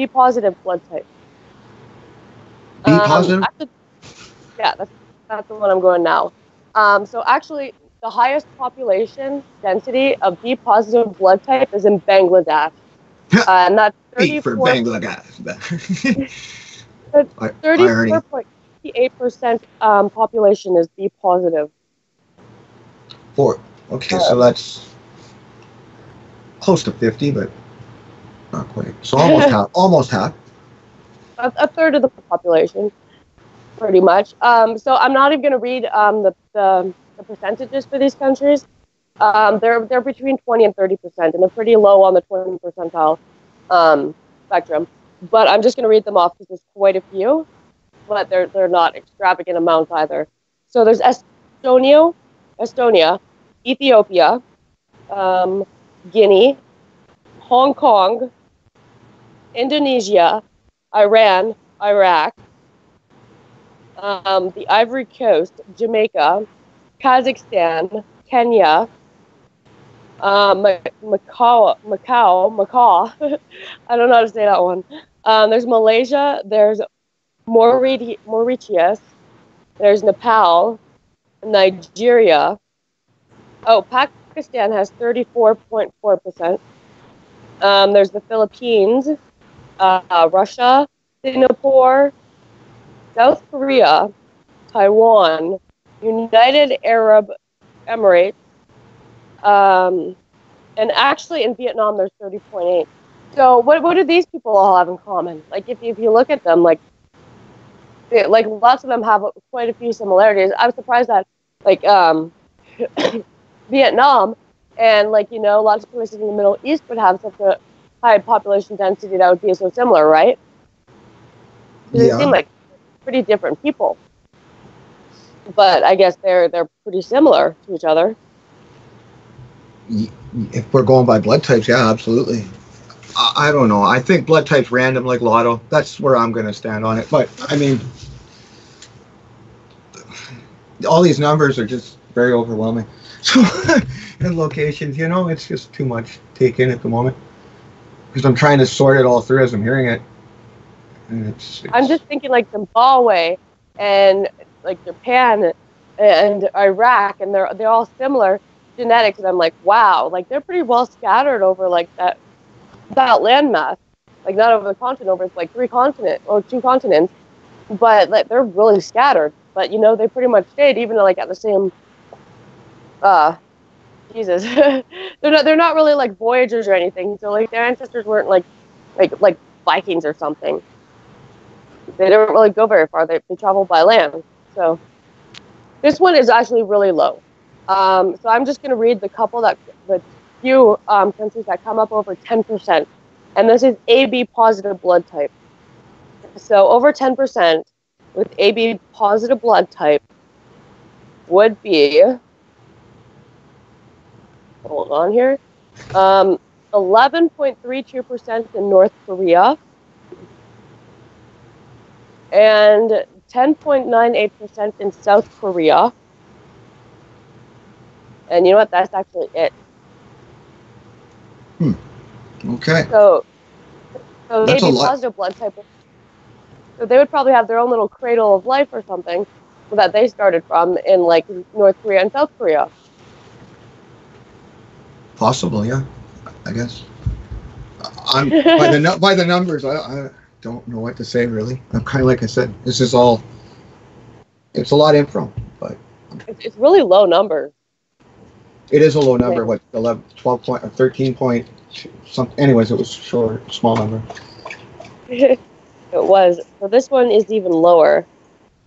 positive blood type. B positive? Yeah, that's the one I'm going now. So actually, the highest population density of B positive blood type is in Bangladesh. And that's 34.8% population is B positive. Okay, so that's close to 50, but not quite. So almost half. A third of the population, pretty much. So I'm not even going to read the percentages for these countries. They're between 20 and 30%, and they're pretty low on the 20 percentile spectrum. But I'm just going to read them off because there's quite a few, but they're not extravagant amounts either. So there's Estonia, Ethiopia, Guinea, Hong Kong, Indonesia, Iran, Iraq, the Ivory Coast, Jamaica, Kazakhstan, Kenya, Macau. I don't know how to say that one. There's Malaysia. There's Mauritius. There's Nepal, Nigeria. Oh, Pakistan has 34.4%. There's the Philippines, Russia, Singapore, South Korea, Taiwan, United Arab Emirates, and actually in Vietnam there's 30.8. So what do these people all have in common? Like if you look at them, like lots of them have quite a few similarities. I was surprised that like Vietnam and lots of places in the Middle East would have such a high population density that would be so similar, right? They seem like pretty different people, but I guess they're pretty similar to each other. If we're going by blood types, yeah, absolutely. I don't know. I think blood type's random, like Lotto. That's where I'm going to stand on it. But I mean, all these numbers are just very overwhelming. So, and locations, it's just too much to take in at the moment. Because I'm trying to sort it all through as I'm hearing it. And it's I'm just thinking like Zimbabwe and like Japan and Iraq, and they're all similar genetics, and I'm like, wow, like they're pretty well scattered over like that landmass, like not over the continent, over like 2 continents, but like they're really scattered. But they pretty much stayed even like at the same. Jesus, they're not really like voyagers or anything. So like their ancestors weren't like Vikings or something. They didn't really go very far. They traveled by land. So this one is actually really low. So I'm just going to read the few countries that come up over 10%. And this is AB positive blood type. So over 10% with AB positive blood type would be, hold on here, 11.32% in North Korea and 10.98% in South Korea. And you know what? That's actually it. Okay. So that's AB positive blood type. So they would probably have their own little cradle of life or something that they started from in like North Korea and South Korea. Possible, yeah. I guess. I'm by the numbers. I don't know what to say really. I'm kind of like I said. This is all. It's a lot of info, but it's really low numbers. It is a low number. What 11, 12 point, or 13 point, something. Anyways, it was small number. It was. So this one is even lower,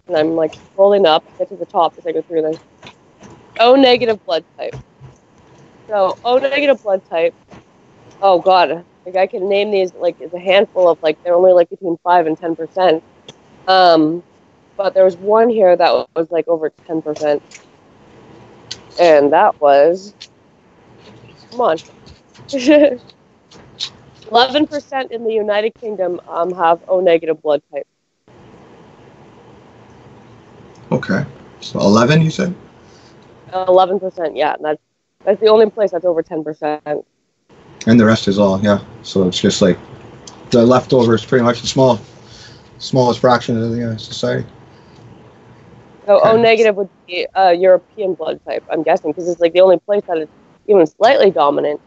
and I'm like scrolling up to get to the top as I go through this. O negative blood type. So O negative blood type. Oh God, like I can name these like it's a handful of like they're only like between 5 and 10%. But there was one here that was like over 10%, and that was come on. 11% in the United Kingdom have O negative blood type. Okay, so 11, you said? 11%, yeah. And that's the only place that's over 10%. And the rest is all, yeah. So it's just like the leftovers, pretty much the smallest fraction of the society. So O negative would be European blood type, I'm guessing, because it's like the only place that is even slightly dominant.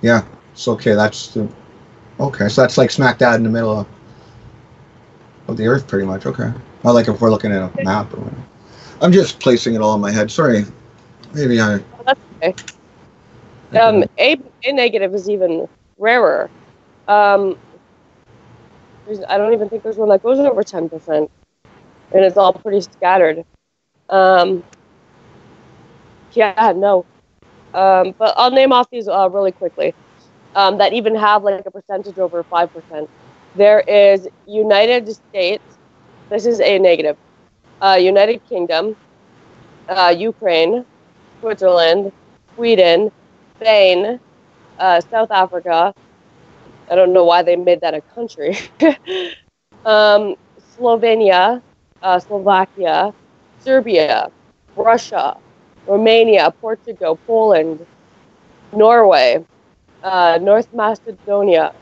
Yeah. So okay, so that's like smack dab in the middle of the earth, pretty much. Okay. Not like if we're looking at a map or whatever. I'm just placing it all in my head. Sorry. Maybe I. Oh, that's okay. A negative is even rarer. I don't even think there's one that goes over 10%, and it's all pretty scattered. Yeah, no. But I'll name off these really quickly that even have like a percentage over 5%. There is United States. This is A negative. United Kingdom, Ukraine, Switzerland, Sweden, Spain, South Africa. I don't know why they made that a country. Slovenia, Slovakia, Serbia, Russia, Romania, Portugal, Poland, Norway, North Macedonia,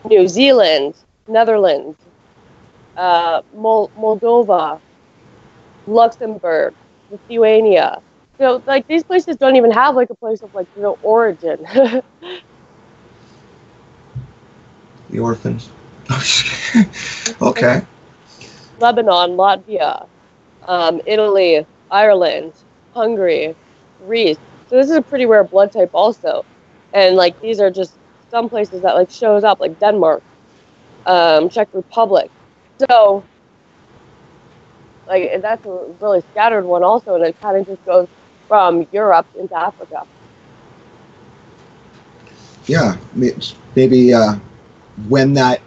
New Zealand, Netherlands, Moldova, Luxembourg, Lithuania. So, like, these places don't even have, like, a place of, like, real origin. The orphans. Okay. Lebanon, Latvia, Italy, Ireland, Hungary, Greece. So this is a pretty rare blood type also. And, like, these are just some places that, like, shows up, like Denmark, Czech Republic. So, like, that's a really scattered one also, and it kind of just goes from Europe into Africa. Yeah, maybe when that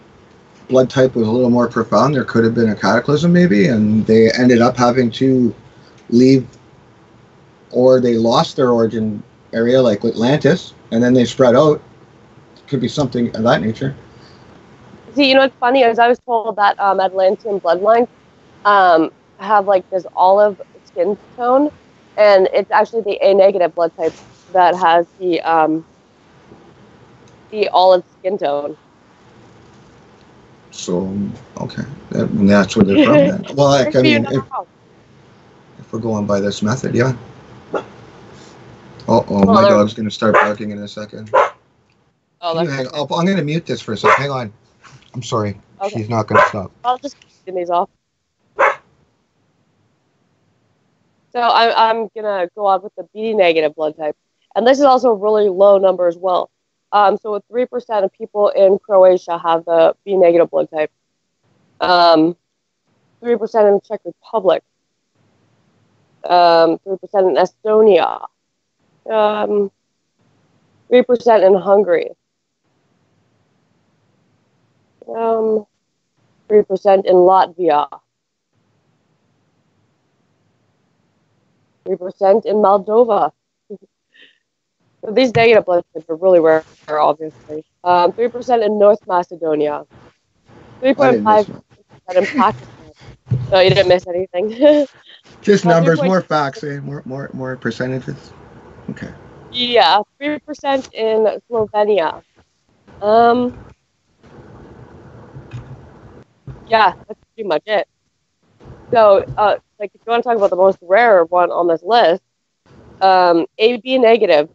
blood type was a little more profound, there could have been a cataclysm maybe, and they ended up having to leave, or they lost their origin area like Atlantis, and then they spread out. It could be something of that nature. See, you know what's funny is I was told that Atlantean bloodlines have like this olive skin tone, and it's actually the A negative blood type that has the olive skin tone. So, okay, and that's where they're from then. Well, like, I mean, if we're going by this method, yeah. Oh, my dog's going to start barking in a second. Oh, I'm going to mute this for a second. Hang on. I'm sorry. Okay. She's not going to stop. I'll just get these off. So I'm going to go on with the B negative blood type. And this is also a really low number as well. So 3% of people in Croatia have the B negative blood type. 3% in the Czech Republic. 3% in Estonia. 3% in Hungary. 3% in Latvia. 3% in Moldova. So these negative blood types are really rare, obviously. 3% in North Macedonia. 3.5% in Pakistan. No, you didn't miss anything. Just numbers, more facts, eh? More percentages. Okay. Yeah, 3% in Slovenia. Yeah, that's pretty much it. So, like, if you want to talk about the most rare one on this list, AB negative.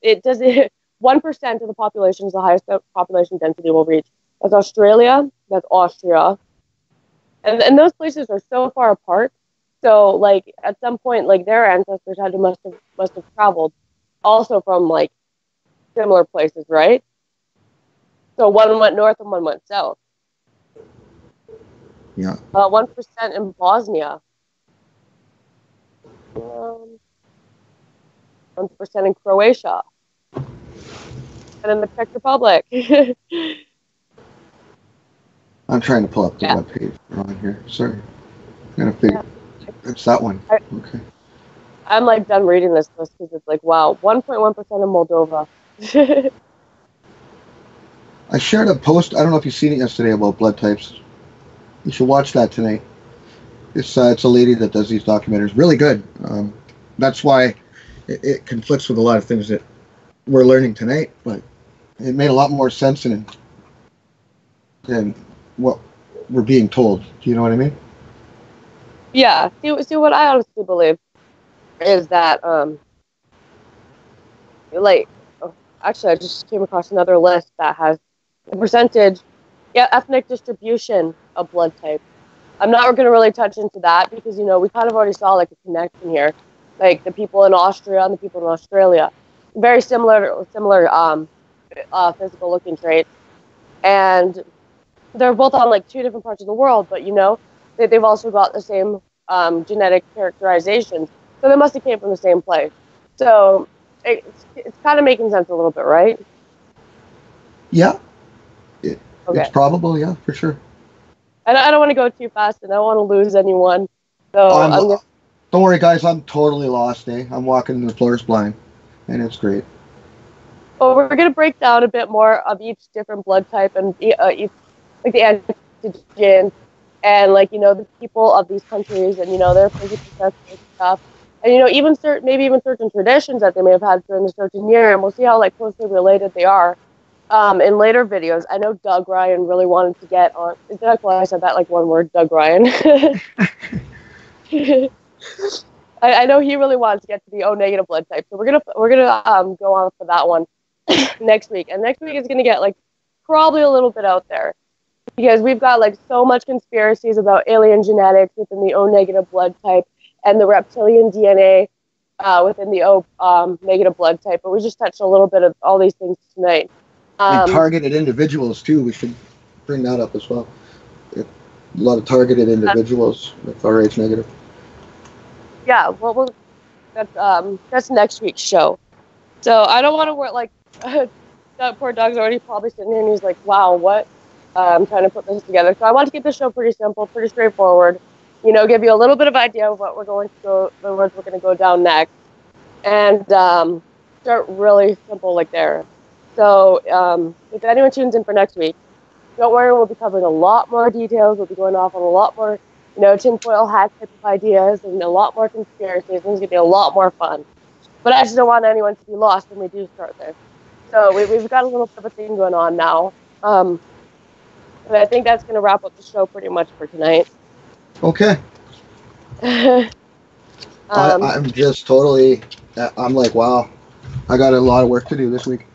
It does it. 1% of the population is the highest population density we'll reach. That's Australia. That's Austria, and those places are so far apart. So, like, at some point, like, their ancestors must have traveled, also from like similar places, right? So one went north and one went south. Yeah. 1% in Bosnia. 1% in Croatia. And in the Czech Republic. I'm trying to pull up the web page on here. Sorry. I'm going to figure. It's that one. Okay. I'm like done reading this list because it's like, wow, 1.1% in Moldova. I shared a post. I don't know if you've seen it yesterday about blood types. You should watch that tonight. It's a lady that does these documentaries. Really good. That's why it conflicts with a lot of things that we're learning tonight, but it made a lot more sense than what we're being told. Do you know what I mean? Yeah. See, what I honestly believe is that, actually, I just came across another list that has the percentage, ethnic distribution of blood type. I'm not going to really touch into that because, you know, we kind of already saw like a connection here, like the people in Austria and the people in Australia, very similar physical looking traits, and they're both on like two different parts of the world, but you know, they've also got the same genetic characterizations, so they must have came from the same place. So it's kind of making sense a little bit, right? Yeah. It's probable, yeah, for sure. I don't want to go too fast, and I don't want to lose anyone. So don't worry, guys. I'm totally lost. I'm walking the floors blind, and it's great. Well, we're going to break down a bit more of each different blood type and each, like the antigens and the people of these countries and their physical stuff, and even maybe even certain traditions that they may have had during a certain year, and we'll see how closely related they are. In later videos, I know Doug Ryan really wanted to get on. Did I said that one word, Doug Ryan? I know he really wanted to get to the O-negative blood type, so we're gonna go on for that one next week. And next week is gonna get probably a little bit out there because we've got so much conspiracies about alien genetics within the O-negative blood type and the reptilian DNA within the O-negative blood type. But we just touched a little bit of all these things tonight. And targeted individuals too. We should bring that up as well. A lot of targeted individuals with Rh negative. Yeah, well, that's next week's show. So I don't want to work that poor Doug's already probably sitting here and he's like, wow, what? I'm trying to put this together. So I want to keep the show pretty simple, pretty straightforward. Give you a little bit of idea of what we're going to go down next, and start really simple there. So if anyone tunes in for next week, don't worry, we'll be covering a lot more details. We'll be going off on a lot more, tinfoil hat type of ideas and a lot more conspiracies. It's going to be a lot more fun. But I just don't want anyone to be lost when we do start this. So we've got a little bit of a thing going on now. But I think that's going to wrap up the show pretty much for tonight. Okay. I'm just totally, I'm like, wow, I got a lot of work to do this week.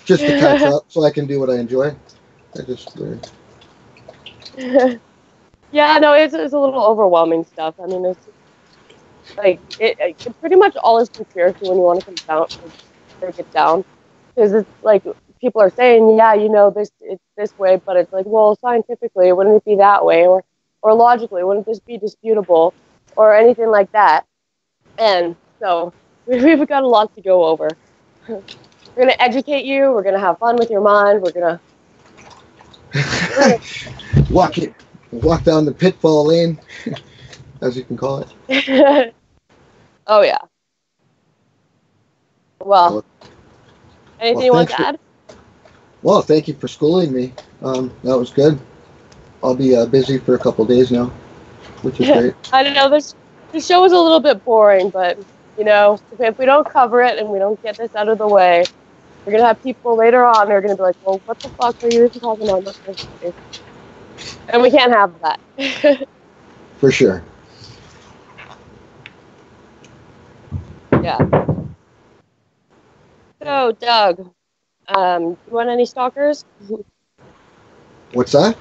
Just to catch up so I can do what I enjoy. Yeah, no, it's a little overwhelming stuff. I mean, it's it pretty much all is conspiracy when you want to break it down. Because it's people are saying, yeah, it's this way, but it's well, scientifically, wouldn't it be that way? Or logically, wouldn't this be disputable? Or anything like that. And so we've got a lot to go over. We're going to educate you. We're going to have fun with your mind. We're going to walk down the pitfall lane, as you can call it. Oh, yeah. Well, anything you want to add? Well, thank you for schooling me. That was good. I'll be busy for a couple days now, which is great. I don't know. This show was a little bit boring, but, if we don't cover it and we don't get this out of the way, we're going to have people later on that are going to be like, well, what the fuck are you even talking about? And we can't have that. For sure. Yeah. So, Doug, do you want any stalkers? What's that?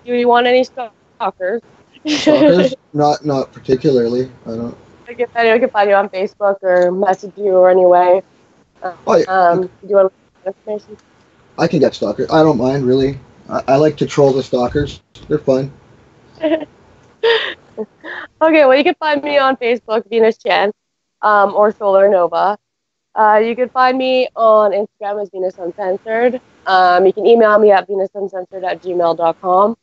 Do you want any stalkers? Stalkers? Not particularly. I don't. I can find you on Facebook or message you or anyway. Do you want information? I can get stalkers. I don't mind, really. I like to troll the stalkers. They're fun. Okay, well, you can find me on Facebook, Venus Chan, or Solar Nova. You can find me on Instagram as Venus Uncensored. You can email me at venusuncensored@gmail.com.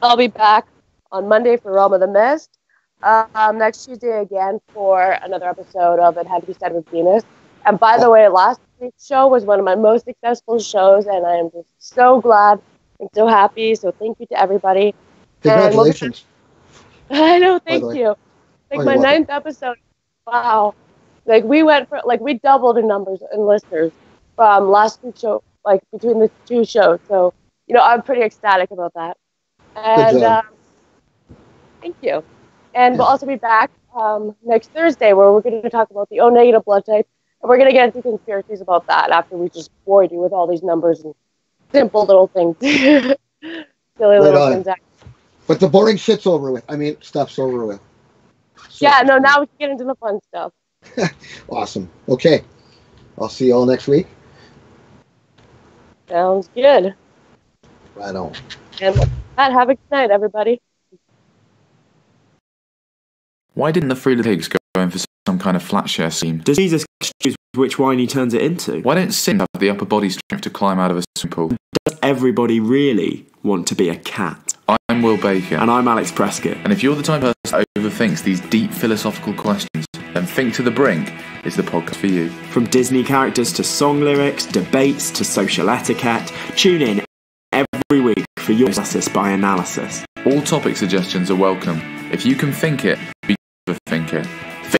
I'll be back on Monday for Realm of the Mist. Next Tuesday again for another episode of It Had to Be Said with Venus. And by the way, last week's show was one of my most successful shows, and I am just so glad and so happy. So thank you to everybody. Congratulations. I know, thank you. My 9th episode. Wow. We went for, we doubled in numbers and listeners from last week's show, between the two shows. So, I'm pretty ecstatic about that. And thank you. And we'll also be back next Thursday where we're going to talk about the O-negative blood type. And we're going to get into conspiracies about that after we just bored you with all these numbers and simple little things. Silly little things. But the boring shit's over with. I mean, stuff's over with. So, yeah, no, now we can get into the fun stuff. Awesome. Okay. I'll see you all next week. Sounds good. Right on. And with that, have a good night, everybody. Why didn't the Free Pigs go in for some kind of flat share scheme. Does Jesus choose which wine he turns it into? Why don't Sims have the upper body strength to climb out of a swimming pool? Does everybody really want to be a cat? I'm Will Baker. And I'm Alex Prescott. And if you're the type of person that overthinks these deep philosophical questions, then Think to the Brink is the podcast for you. From Disney characters to song lyrics, debates to social etiquette, tune in every week for your analysis by analysis. All topic suggestions are welcome. If you can think it, be overthink it.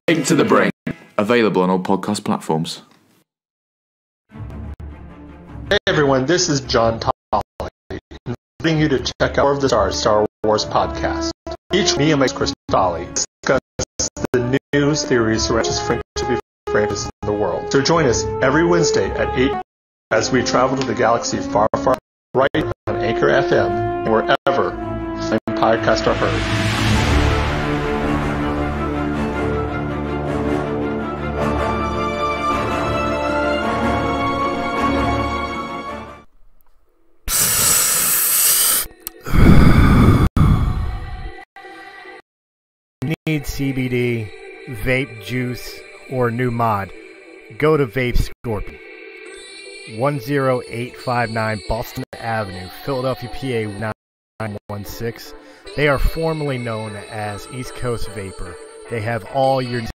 Think to the Brink. Available on all podcast platforms. Hey everyone, this is John Tolley, inviting you to check out War of the Stars Star Wars podcast. Each week, me and my Chris Tolley discuss the news, theories, which to be franchises in the world. So join us every Wednesday at 8 as we travel to the galaxy far, far right on Anchor FM and wherever fine podcasts are heard. Need CBD, vape juice, or new mod, go to Vape Scorpion. 10859 Boston Avenue, Philadelphia, PA 916. They are formerly known as East Coast Vapor. They have all the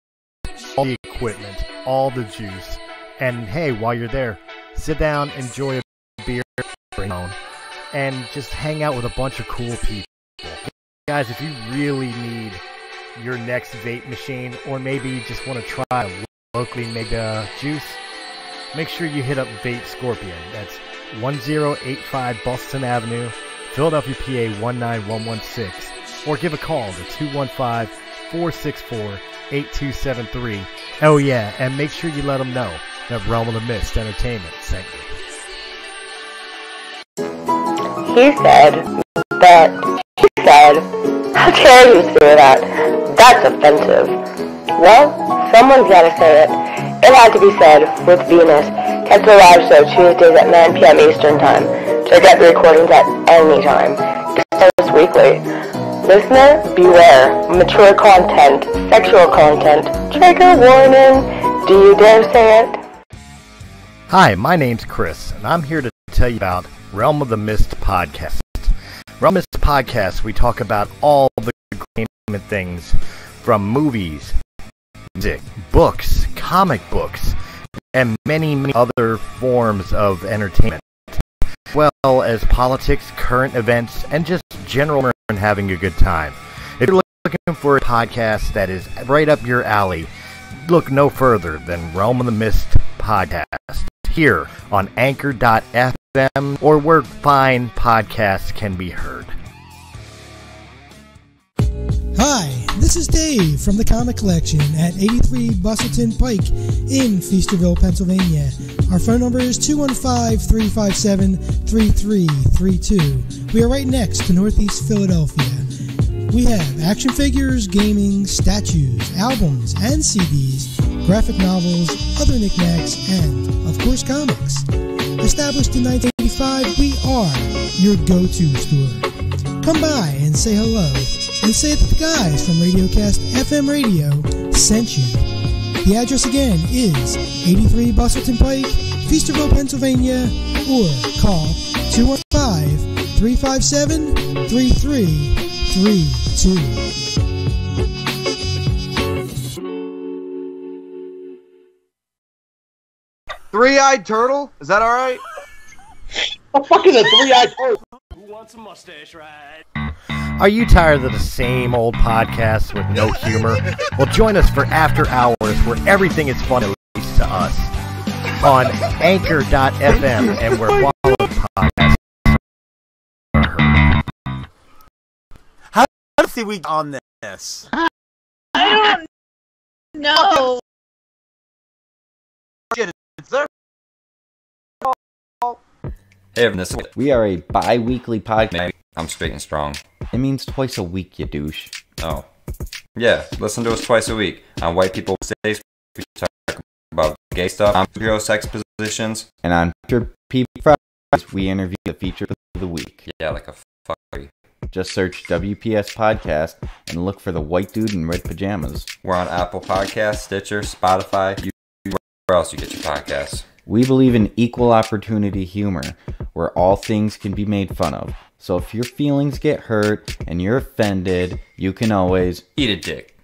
equipment, all the juice. And hey, while you're there, sit down, enjoy a beer, and just hang out with a bunch of cool people. Guys, if you really need your next vape machine, or maybe you just want to try a locally made juice, make sure you hit up Vape Scorpion. That's 1085 Boston Avenue, Philadelphia, PA 19116, or give a call to 215-464-8273. Oh yeah, and make sure you let them know that Realm of the Mist Entertainment sent you. He said that she said, how dare you say that? That's offensive. Well, someone's gotta say it. It had to be said with Venus. Catch the live show Tuesdays at 9 p.m. Eastern Time. Check out the recordings at any time. It's weekly. Listener, beware. Mature content, sexual content, trigger warning. Do you dare say it? Hi, my name's Chris, and I'm here to tell you about Realm of the Mist podcast. Realm of the Mist podcast, we talk about all the entertainment things, from movies, music, books, comic books, and many, many other forms of entertainment, as well as politics, current events, and just general and having a good time. If you're looking for a podcast that is right up your alley, look no further than Realm of the Mist podcast here on Anchor.fm or where fine podcasts can be heard. Hi, this is Dave from the Comic Collection at 83 Bustleton Pike in Feasterville, Pennsylvania. Our phone number is 215-357-3332. We are right next to Northeast Philadelphia. We have action figures, gaming, statues, albums, and CDs, graphic novels, other knickknacks, and, of course, comics. Established in 1985, we are your go-to store. Come by and say hello, and say that the guys from Radiocast FM Radio sent you. The address again is 83 Bustleton Pike, Feasterville, Pennsylvania, or call 215-357-3332. Three-eyed turtle? Is that alright? What the fuck is a three-eyed turtle? Who wants a mustache ride? Are you tired of the same old podcasts with no humor? Well, join us for After Hours, where everything is fun, at least to us, on Anchor.fm and where quality podcasts are heard. How do we on this? I don't know. Hey everyone, we are a bi-weekly podcast. I'm straight and strong. It means twice a week, you douche. Oh. Yeah, listen to us twice a week. On White People Wednesdays, we talk about gay stuff, on hero sex positions, and on Feature People Fridays, we interview the feature of the week. Yeah, like a fuckery. Just search WPS Podcast and look for the white dude in red pajamas. We're on Apple Podcasts, Stitcher, Spotify, YouTube, where else you get your podcasts. We believe in equal opportunity humor, where all things can be made fun of. So if your feelings get hurt and you're offended, you can always eat a dick.